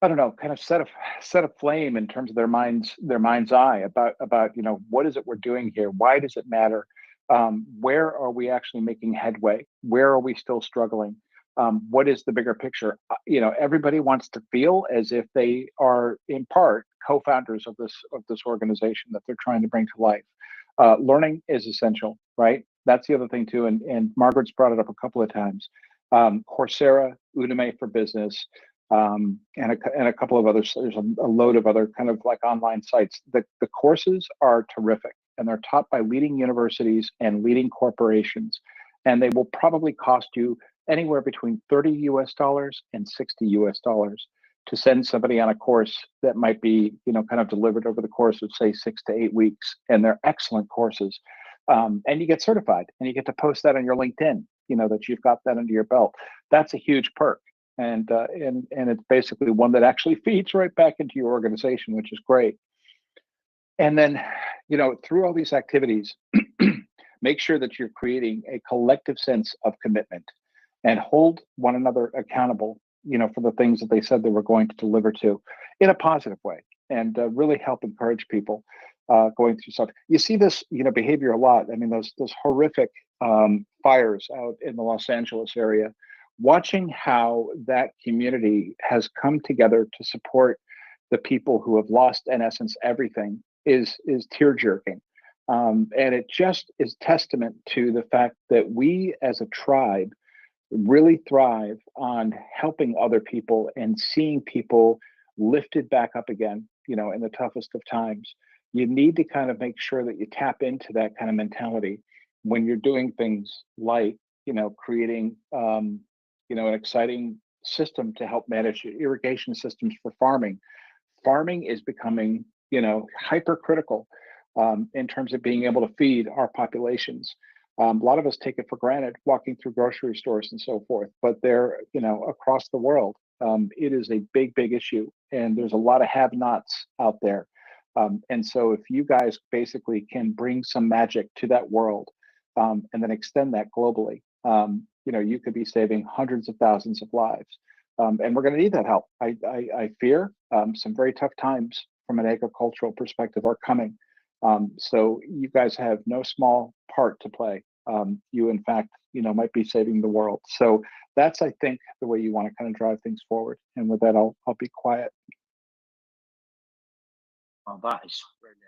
I don't know, kind of set a flame in terms of their mind's eye about what is it we're doing here? Why does it matter? Where are we actually making headway? Where are we still struggling? What is the bigger picture? Everybody wants to feel as if they are in part co-founders of this organization that they're trying to bring to life. Learning is essential, right? That's the other thing too. And Margaret's brought it up a couple of times. Coursera, Udemy for Business, and a couple of others. There's a load of other kind of like online sites. The courses are terrific, and they're taught by leading universities and leading corporations, and they will probably cost you anywhere between $30 and $60 to send somebody on a course that might be, kind of delivered over the course of say 6 to 8 weeks. And they're excellent courses. And you get certified, and you get to post that on your LinkedIn, that you've got that under your belt. That's a huge perk. And it's basically one that actually feeds right back into your organization, which is great. And then, through all these activities, make sure that you're creating a collective sense of commitment and hold one another accountable, for the things that they said they were going to deliver to in a positive way, and really help encourage people going through stuff. You see this, behavior a lot. I mean, those horrific fires out in the Los Angeles area. Watching how that community has come together to support the people who have lost, in essence, everything is tear-jerking. And it just is testament to the fact that we as a tribe really thrive on helping other people and seeing people lifted back up again, in the toughest of times. You need to kind of make sure that you tap into that kind of mentality when you're doing things like, creating, an exciting system to help manage irrigation systems for farming. Farming is becoming, hypercritical in terms of being able to feed our populations. A lot of us take it for granted walking through grocery stores and so forth, but they're, across the world, it is a big, big issue. And there's a lot of have-nots out there. And so if you guys basically can bring some magic to that world and then extend that globally, you could be saving hundreds of thousands of lives. And we're going to need that help. I fear some very tough times from an agricultural perspective are coming. So you guys have no small part to play. You, in fact, might be saving the world. So that's, I think, the way you want to kind of drive things forward. And with that, I'll be quiet. Oh, that is brilliant.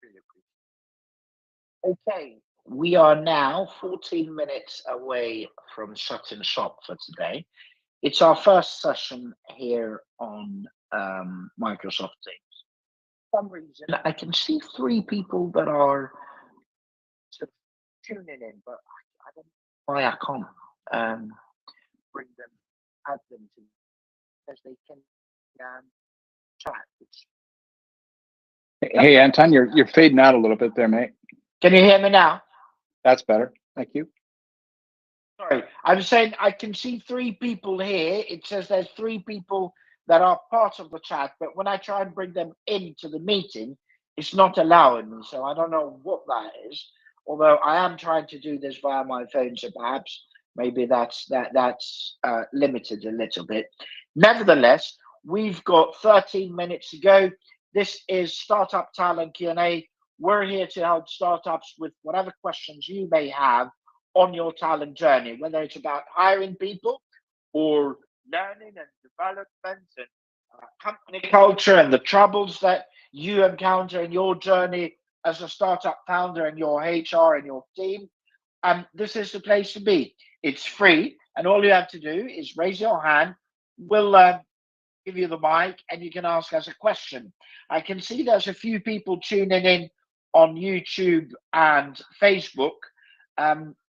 Really appreciate it. Okay, we are now 14 minutes away from shutting shop for today. It's our first session here on Microsoft Teams. For some reason, I can see 3 people that are sort of tuning in, but I don't know why I can't bring them, add them to, because they can chat. Hey, Anton, you're fading out a little bit there, mate. Can you hear me now? That's better. Thank you. Sorry, I was saying I can see 3 people here. It says there's 3 people that are part of the chat, but when I try and bring them into the meeting, it's not allowing me. So I don't know what that is. Although I am trying to do this via my phone, so perhaps maybe that's limited a little bit. Nevertheless, we've got 13 minutes to go. This is Startup Talent Q&A. We're here to help startups with whatever questions you may have on your talent journey, whether it's about hiring people or learning and development and company culture and the troubles that you encounter in your journey as a startup founder and your HR and your team, this is the place to be. It's free, and all you have to do is raise your hand. We'll give you the mic, and you can ask us a question. I can see there's a few people tuning in on YouTube and Facebook.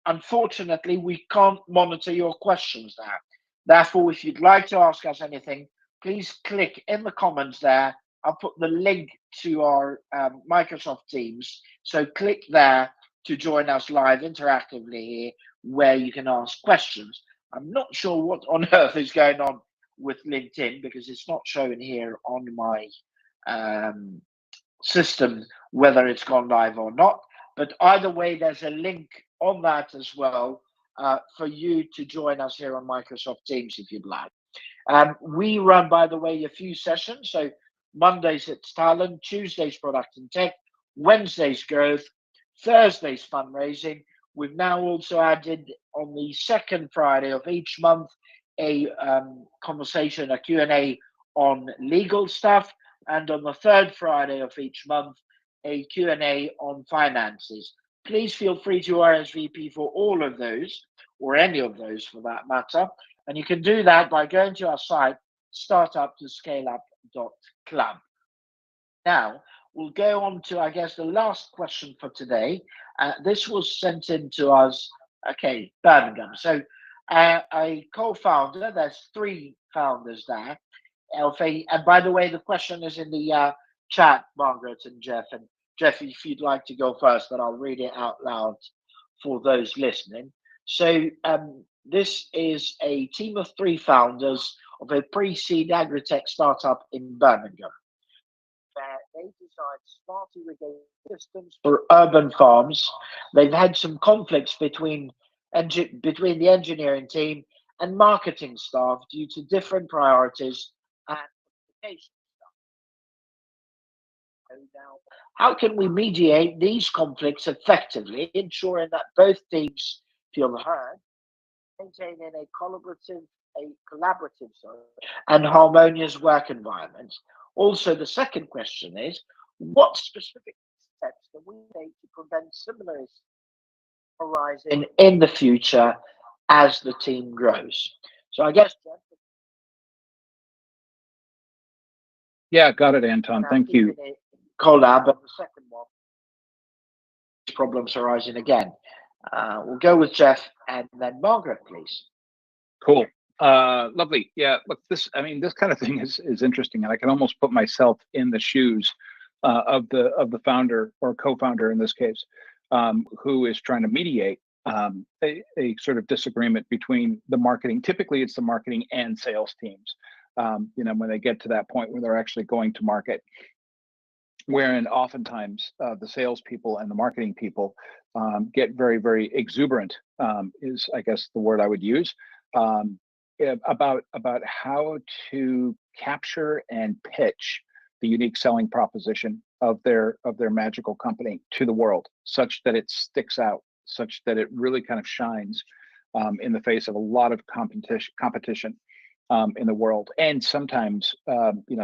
Unfortunately, we can't monitor your questions there. Therefore, if you'd like to ask us anything, please click in the comments there. I'll put the link to our Microsoft Teams. So click there to join us live interactively here, where you can ask questions. I'm not sure what on earth is going on with LinkedIn, because it's not showing here on my system whether it's gone live or not. But either way, there's a link on that as well for you to join us here on Microsoft Teams if you'd like. We run, by the way, a few sessions. So Mondays it's talent, Tuesdays product and tech, Wednesdays growth, Thursdays fundraising. We've now also added on the second Friday of each month a conversation, a Q&A on legal stuff, and on the third Friday of each month a Q&A on finances. Please feel free to RSVP for all of those, or any of those for that matter. And you can do that by going to our site, StartUp.ScaleUp.Club. Now, we'll go on to, I guess, the last question for today. This was sent in to us, okay, Birmingham. So a co-founder, there's 3 founders there. And by the way, the question is in the chat, Margaret and Jeff. And Jeff, if you'd like to go first, then I'll read it out loud for those listening. So this is a team of 3 founders of a pre-seed agri-tech startup in Birmingham. They designed smart irrigation systems for urban farms. They've had some conflicts between the engineering team and marketing staff due to different priorities and application stuff. Now, how can we mediate these conflicts effectively, ensuring that both teams feel heard, maintaining a collaborative and harmonious work environment? Also, the second question is, what specific steps can we take to prevent similar issues arising in the future as the team grows? So I guess, Jeff, yeah, got it, Anton. Thank you. Collab, and the second one, problems arising again. We'll go with Jeff and then Margaret, please. Cool. Lovely. Yeah, look, this kind of thing is interesting, and I can almost put myself in the shoes of the founder or co-founder in this case, who is trying to mediate a sort of disagreement between the marketing. Typically, it's the marketing and sales teams. When they get to that point where they're actually going to market, wherein oftentimes the salespeople and the marketing people get very, very exuberant, is I guess the word I would use, about how to capture and pitch the unique selling proposition of their magical company to the world, such that it sticks out, such that it really kind of shines in the face of a lot of competition in the world. And sometimes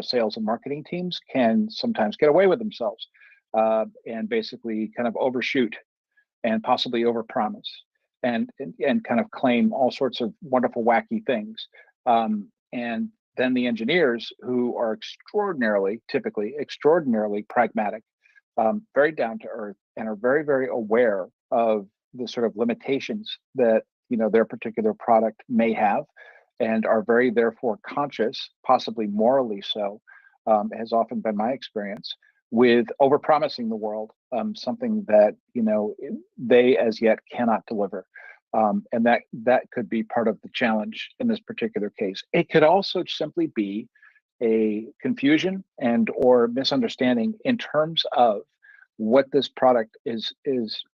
sales and marketing teams can sometimes get away with themselves and basically kind of overshoot and possibly overpromise and kind of claim all sorts of wonderful, wacky things. And then the engineers, who are typically extraordinarily pragmatic, very down to earth, and are very, very aware of the sort of limitations that their particular product may have, and are very therefore conscious, possibly morally so, has often been my experience, with overpromising the world something that they as yet cannot deliver. And that could be part of the challenge in this particular case. It could also simply be a confusion and or misunderstanding in terms of what this product is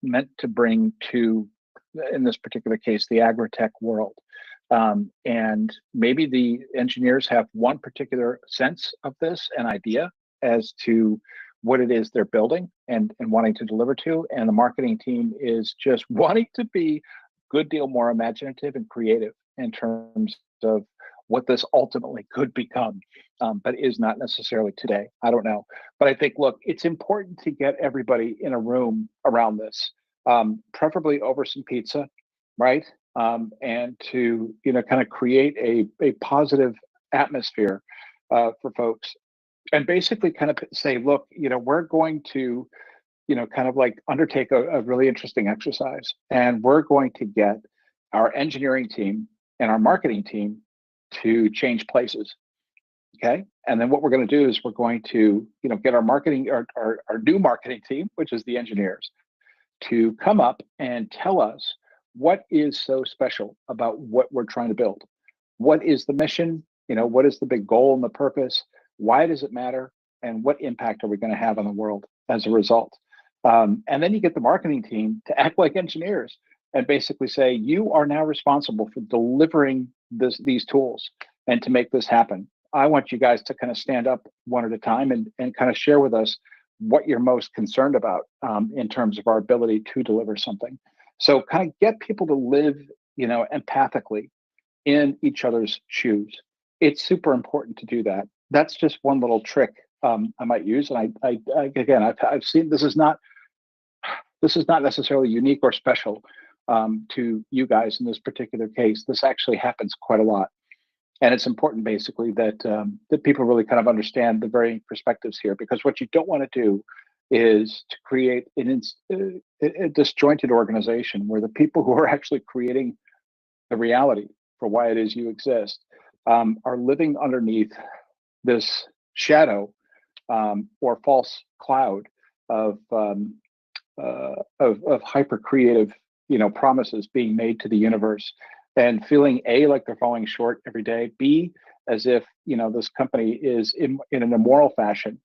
meant to bring to, in this particular case, the agri-tech world. And maybe the engineers have one particular sense of this, an idea as to what it is they're building and wanting to deliver to, and the marketing team is just wanting to be good deal more imaginative and creative in terms of what this ultimately could become, but is not necessarily today. I don't know. But I think, look, it's important to get everybody in a room around this, preferably over some pizza, right? And to, kind of create a positive atmosphere for folks, and basically kind of say, look, we're going to, kind of like undertake a really interesting exercise, and we're going to get our engineering team and our marketing team to change places. Okay. And then what we're going to do is we're going to, get our new marketing team, which is the engineers, to come up and tell us what is so special about what we're trying to build. What is the mission? What is the big goal and the purpose? Why does it matter? And what impact are we going to have on the world as a result? And then you get the marketing team to act like engineers and basically say, you are now responsible for delivering these tools and to make this happen. I want you guys to kind of stand up one at a time and kind of share with us what you're most concerned about in terms of our ability to deliver something. So kind of get people to live, empathically in each other's shoes. It's super important to do that. That's just one little trick I might use. And I've seen this is not necessarily unique or special to you guys in this particular case. This actually happens quite a lot. And it's important, basically, that people really kind of understand the varying perspectives here, because what you don't want to do is to create a disjointed organization where the people who are actually creating the reality for why it is you exist are living underneath this shadow or false cloud of hyper creative, promises being made to the universe, and feeling A, like they're falling short every day, B, as if, this company is in an immoral fashion,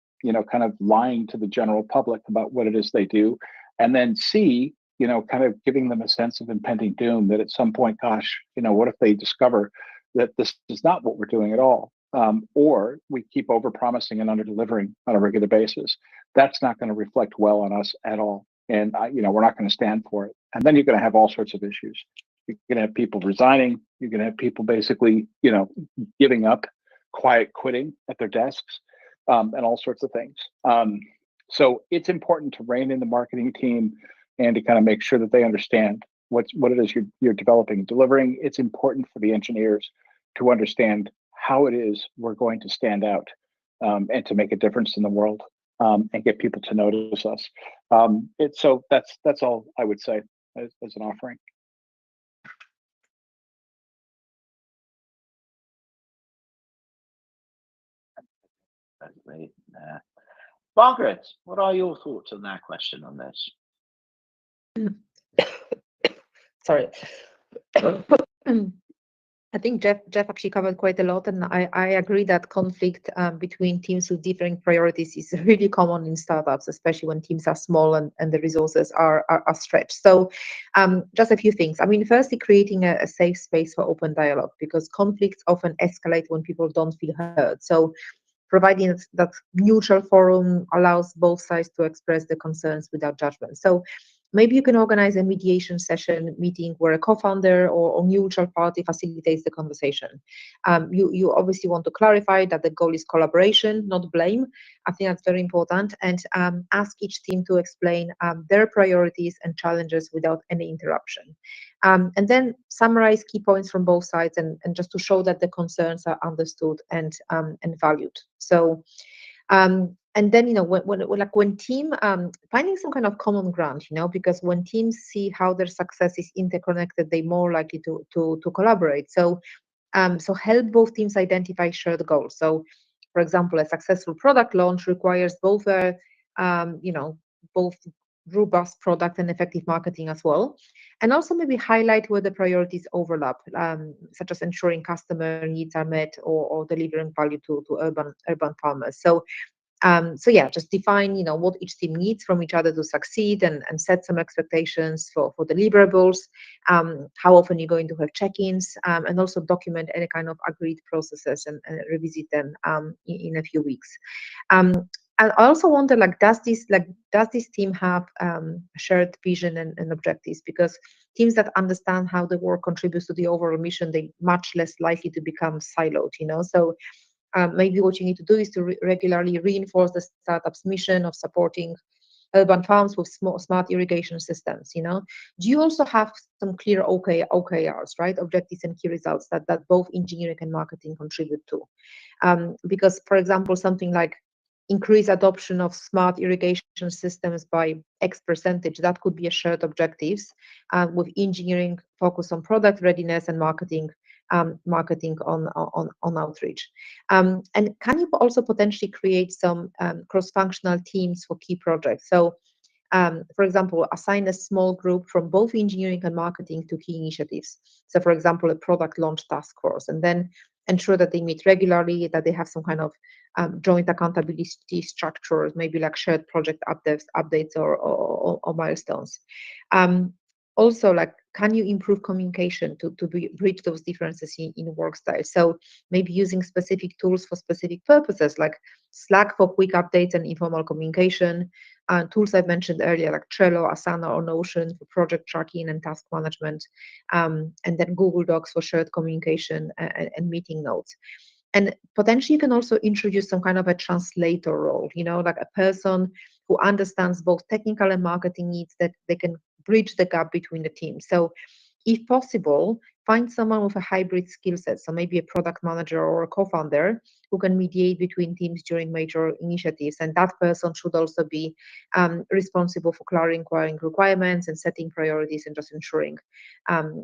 kind of lying to the general public about what it is they do. And then C, kind of giving them a sense of impending doom that at some point, gosh, what if they discover that this is not what we're doing at all? Or we keep over promising and under delivering on a regular basis. That's not going to reflect well on us at all. And, we're not going to stand for it. And then you're going to have all sorts of issues. You're going to have people resigning. You're going to have people basically, giving up, quiet quitting at their desks, and all sorts of things. So it's important to rein in the marketing team and to kind of make sure that they understand what it is you're developing and delivering. It's important for the engineers to understand how it is we're going to stand out and to make a difference in the world and get people to notice us. So that's all I would say as an offering. That's great. Margaret, what are your thoughts on that question on this? Sorry. I think Jeff actually covered quite a lot, and I agree that conflict between teams with differing priorities is really common in startups, especially when teams are small and the resources are stretched. So just a few things. I mean, firstly, creating a safe space for open dialogue, because conflicts often escalate when people don't feel heard. So providing that neutral forum allows both sides to express the concerns without judgment. So maybe you can organize a mediation session meeting where a co-founder or neutral party facilitates the conversation. You obviously want to clarify that the goal is collaboration, not blame. I think that's very important. And ask each team to explain their priorities and challenges without any interruption. And then summarize key points from both sides and just to show that the concerns are understood and valued. So and then, when team finding some kind of common ground, because when teams see how their success is interconnected, they're more likely to collaborate. So help both teams identify shared goals. So, for example, a successful product launch requires both both robust product and effective marketing as well. And also maybe highlight where the priorities overlap, such as ensuring customer needs are met or delivering value to urban farmers. So just define, what each team needs from each other to succeed, and set some expectations for deliverables, how often you're going to have check-ins, and also document any kind of agreed processes and revisit them in a few weeks. And I also wonder, like, does this team have a shared vision and objectives? Because teams that understand how the work contributes to the overall mission, they much less likely to become siloed. So maybe what you need to do is to regularly reinforce the startup's mission of supporting urban farms with smart irrigation systems. Do you also have some clear OKRs, right? Objectives and key results that both engineering and marketing contribute to? Because, for example, something like increase adoption of smart irrigation systems by X percentage, that could be a shared objectives, with engineering focus on product readiness and marketing on outreach. And can you also potentially create some cross-functional teams for key projects? So, for example, assign a small group from both engineering and marketing to key initiatives. So, for example, a product launch task force, and then ensure that they meet regularly, that they have some kind of joint accountability structures, maybe like shared project updates or milestones. Also, like, can you improve communication to bridge those differences in work style? So maybe using specific tools for specific purposes, like Slack for quick updates and informal communication, tools I mentioned earlier, like Trello, Asana, or Notion for project tracking and task management, and then Google Docs for shared communication and meeting notes. And potentially you can also introduce some kind of a translator role, like a person who understands both technical and marketing needs, that they can bridge the gap between the teams. So if possible, find someone with a hybrid skill set, so maybe a product manager or a co-founder who can mediate between teams during major initiatives. And that person should also be responsible for clarifying requirements and setting priorities and just ensuring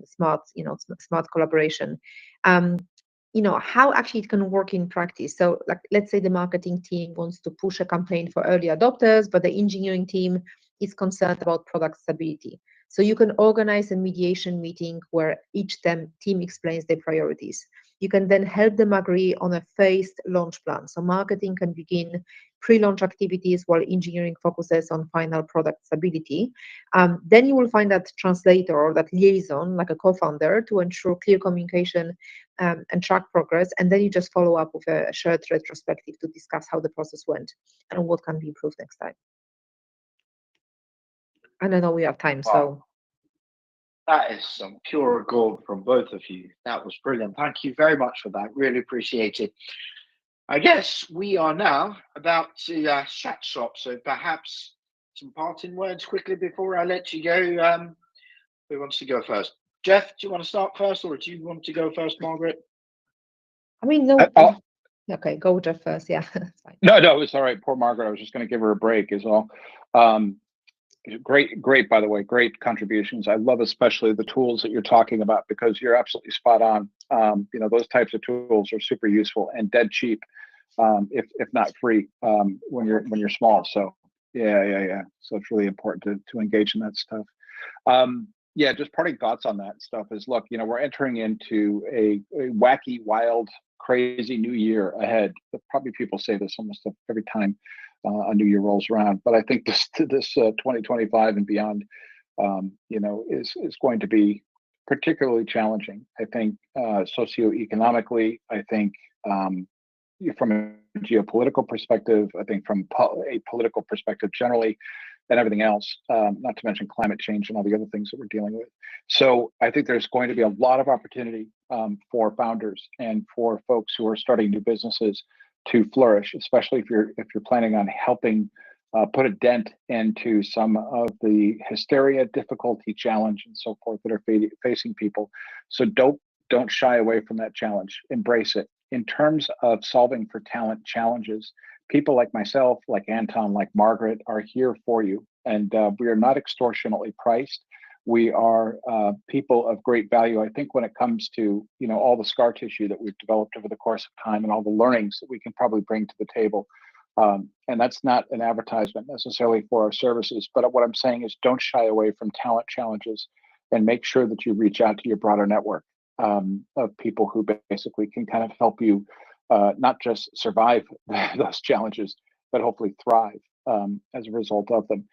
smart collaboration. How actually it can work in practice. So, like, let's say the marketing team wants to push a campaign for early adopters, but the engineering team is concerned about product stability. So you can organize a mediation meeting where each team explains their priorities. You can then help them agree on a phased launch plan. So marketing can begin pre-launch activities while engineering focuses on final product stability. Then you will find that translator or that liaison, like a co-founder, to ensure clear communication and track progress. And then you just follow up with a shared retrospective to discuss how the process went and what can be improved next time. I don't know, we have time, so. That is some pure gold from both of you. That was brilliant. Thank you very much for that. Really appreciate it. I guess we are now about to shut shop, so perhaps some parting words quickly before I let you go. Who wants to go first? Jeff, do you want to start first, or do you want to go first, Margaret? I mean, no. Okay, go Jeff first. Yeah, that's fine. No, it's all right. Poor Margaret. I was just going to give her a break, is all. Great, by the way, great contributions. I love especially the tools that you're talking about, because you're absolutely spot on. Those types of tools are super useful and dead cheap, if not free, when you're small. So yeah. So it's really important to engage in that stuff. Just parting thoughts on that stuff is, look, we're entering into a wacky, wild, crazy new year ahead. Probably people say this almost every time a new year rolls around, but I think this 2025 and beyond, is going to be particularly challenging. I think socioeconomically, I think from a geopolitical perspective, I think from a political perspective generally, and everything else, not to mention climate change and all the other things that we're dealing with. So I think there's going to be a lot of opportunity for founders and for folks who are starting new businesses to flourish, especially if you're planning on helping put a dent into some of the hysteria, difficulty, challenge, and so forth that are facing people. So don't shy away from that challenge. Embrace it. In terms of solving for talent challenges, people like myself, like Anton, like Margaret are here for you, and we are not extortionately priced. We are people of great value. I think when it comes to all the scar tissue that we've developed over the course of time and all the learnings that we can probably bring to the table, and that's not an advertisement necessarily for our services, but what I'm saying is don't shy away from talent challenges, and make sure that you reach out to your broader network of people who basically can kind of help you not just survive those challenges, but hopefully thrive as a result of them.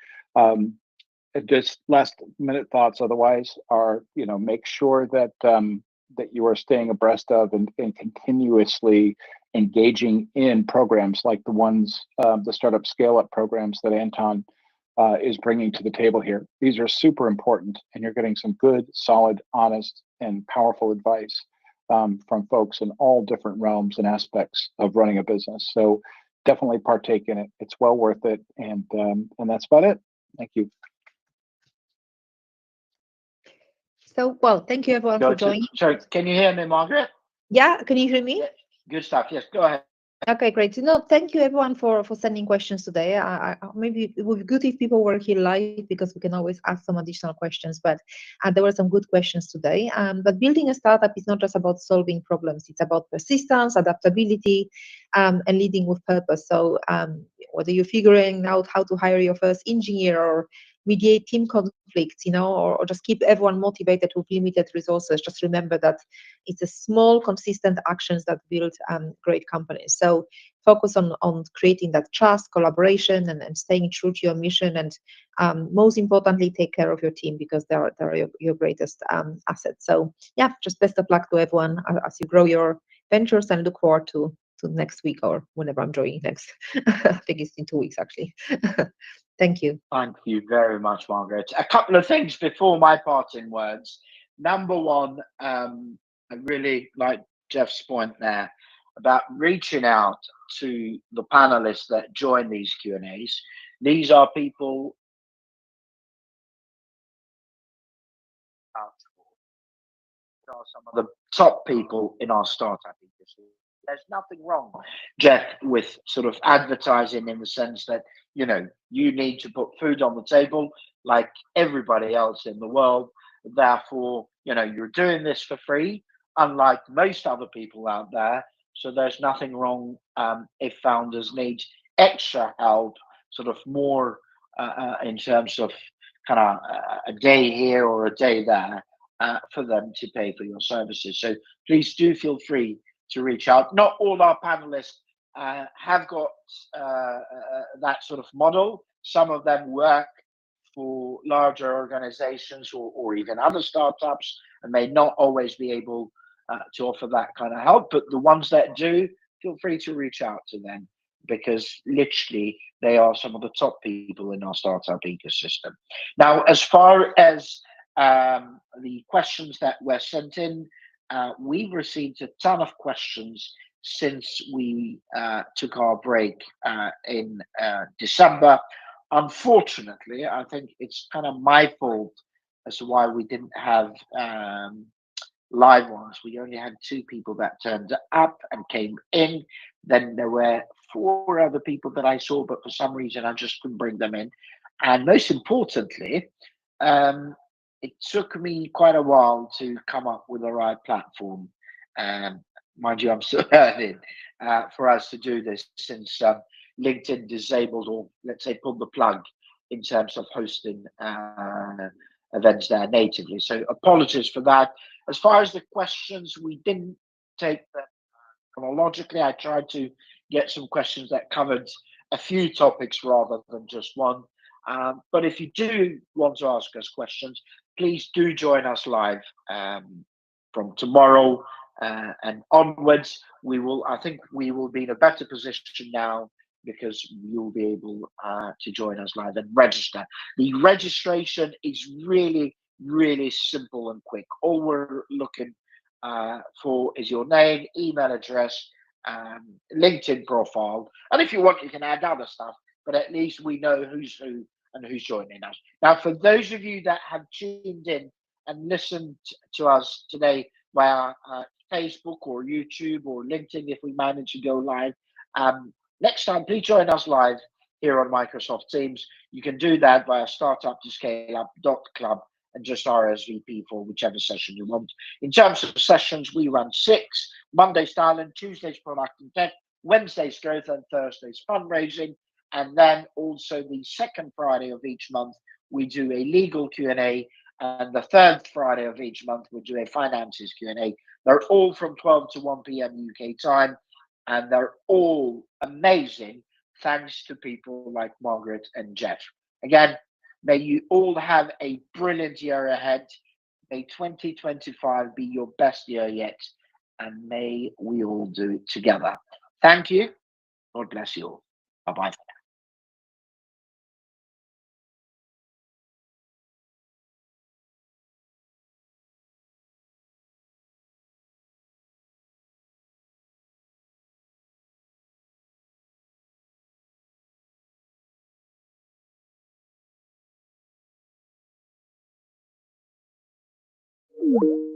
Just last minute thoughts otherwise are, make sure that that you are staying abreast of and continuously engaging in programs like the ones, the startup ScaleUp programs that Anton is bringing to the table here. These are super important, and you're getting some good, solid, honest, and powerful advice from folks in all different realms and aspects of running a business. So definitely partake in it. It's well worth it, and that's about it. Thank you. So, well, thank you everyone for joining. So, can you hear me, Margaret? Yeah, can you hear me? Good stuff. Yes, go ahead. Okay, great. No, thank you everyone for sending questions today. Maybe it would be good if people were here live, because we can always ask some additional questions, but there were some good questions today. But building a startup is not just about solving problems. It's about persistence, adaptability, and leading with purpose. So whether you're figuring out how to hire your first engineer, or mediate team conflicts, or just keep everyone motivated with limited resources, just remember that it's a small, consistent actions that build great companies. So focus on creating that trust, collaboration, and staying true to your mission. And most importantly, take care of your team, because they're your greatest asset. So yeah, just best of luck to everyone as you grow your ventures, and look forward to next week, or whenever I'm joining next. I think it's in 2 weeks, actually. Thank you. Thank you very much, Margaret. A couple of things before my parting words. Number one, I really like Jeff's point there about reaching out to the panelists that join these Q&As. These are people are some of the top people in our startup industry. There's nothing wrong, Jeff, with sort of advertising in the sense that, you need to put food on the table like everybody else in the world. Therefore, you're doing this for free, unlike most other people out there. So there's nothing wrong if founders need extra help, sort of more in terms of kind of a day here or a day there, for them to pay for your services. So please do feel free to reach out. Not all our panelists have got that sort of model. Some of them work for larger organizations or even other startups, and may not always be able to offer that kind of help. But the ones that do, feel free to reach out to them, because literally they are some of the top people in our startup ecosystem. Now, as far as the questions that were sent in, we've received a ton of questions since we took our break in December. Unfortunately, I think it's kind of my fault as to why we didn't have live ones. We only had 2 people that turned up and came in. Then there were 4 other people that I saw, but for some reason I just couldn't bring them in. And most importantly, it took me quite a while to come up with the right platform. Mind you, I'm still learning for us to do this, since LinkedIn disabled, or let's say pulled the plug in terms of hosting events there natively. So apologies for that. As far as the questions, we didn't take them chronologically. I tried to get some questions that covered a few topics rather than just one. But if you do want to ask us questions, please do join us live from tomorrow and onwards. I think we will be in a better position now, because you'll be able to join us live and register. The registration is really, really simple and quick. All we're looking for is your name, email address, LinkedIn profile. And if you want, you can add other stuff, but at least we know who's who and who's joining us. Now, for those of you that have tuned in and listened to us today via Facebook or YouTube or LinkedIn, if we manage to go live, next time, please join us live here on Microsoft Teams. You can do that via StartUp to ScaleUp.club and just RSVP for whichever session you want. In terms of sessions, we run 6: Monday's Talent, Tuesday's Product and Tech, Wednesday's Growth, and Thursday's Fundraising. And then also the second Friday of each month, we do a legal Q&A. And the third Friday of each month, we do a finances Q&A. They're all from 12 to 1 p.m. UK time. And they're all amazing, thanks to people like Margaret and Jeff. Again, may you all have a brilliant year ahead. May 2025 be your best year yet. And may we all do it together. Thank you. God bless you all. Bye-bye. you.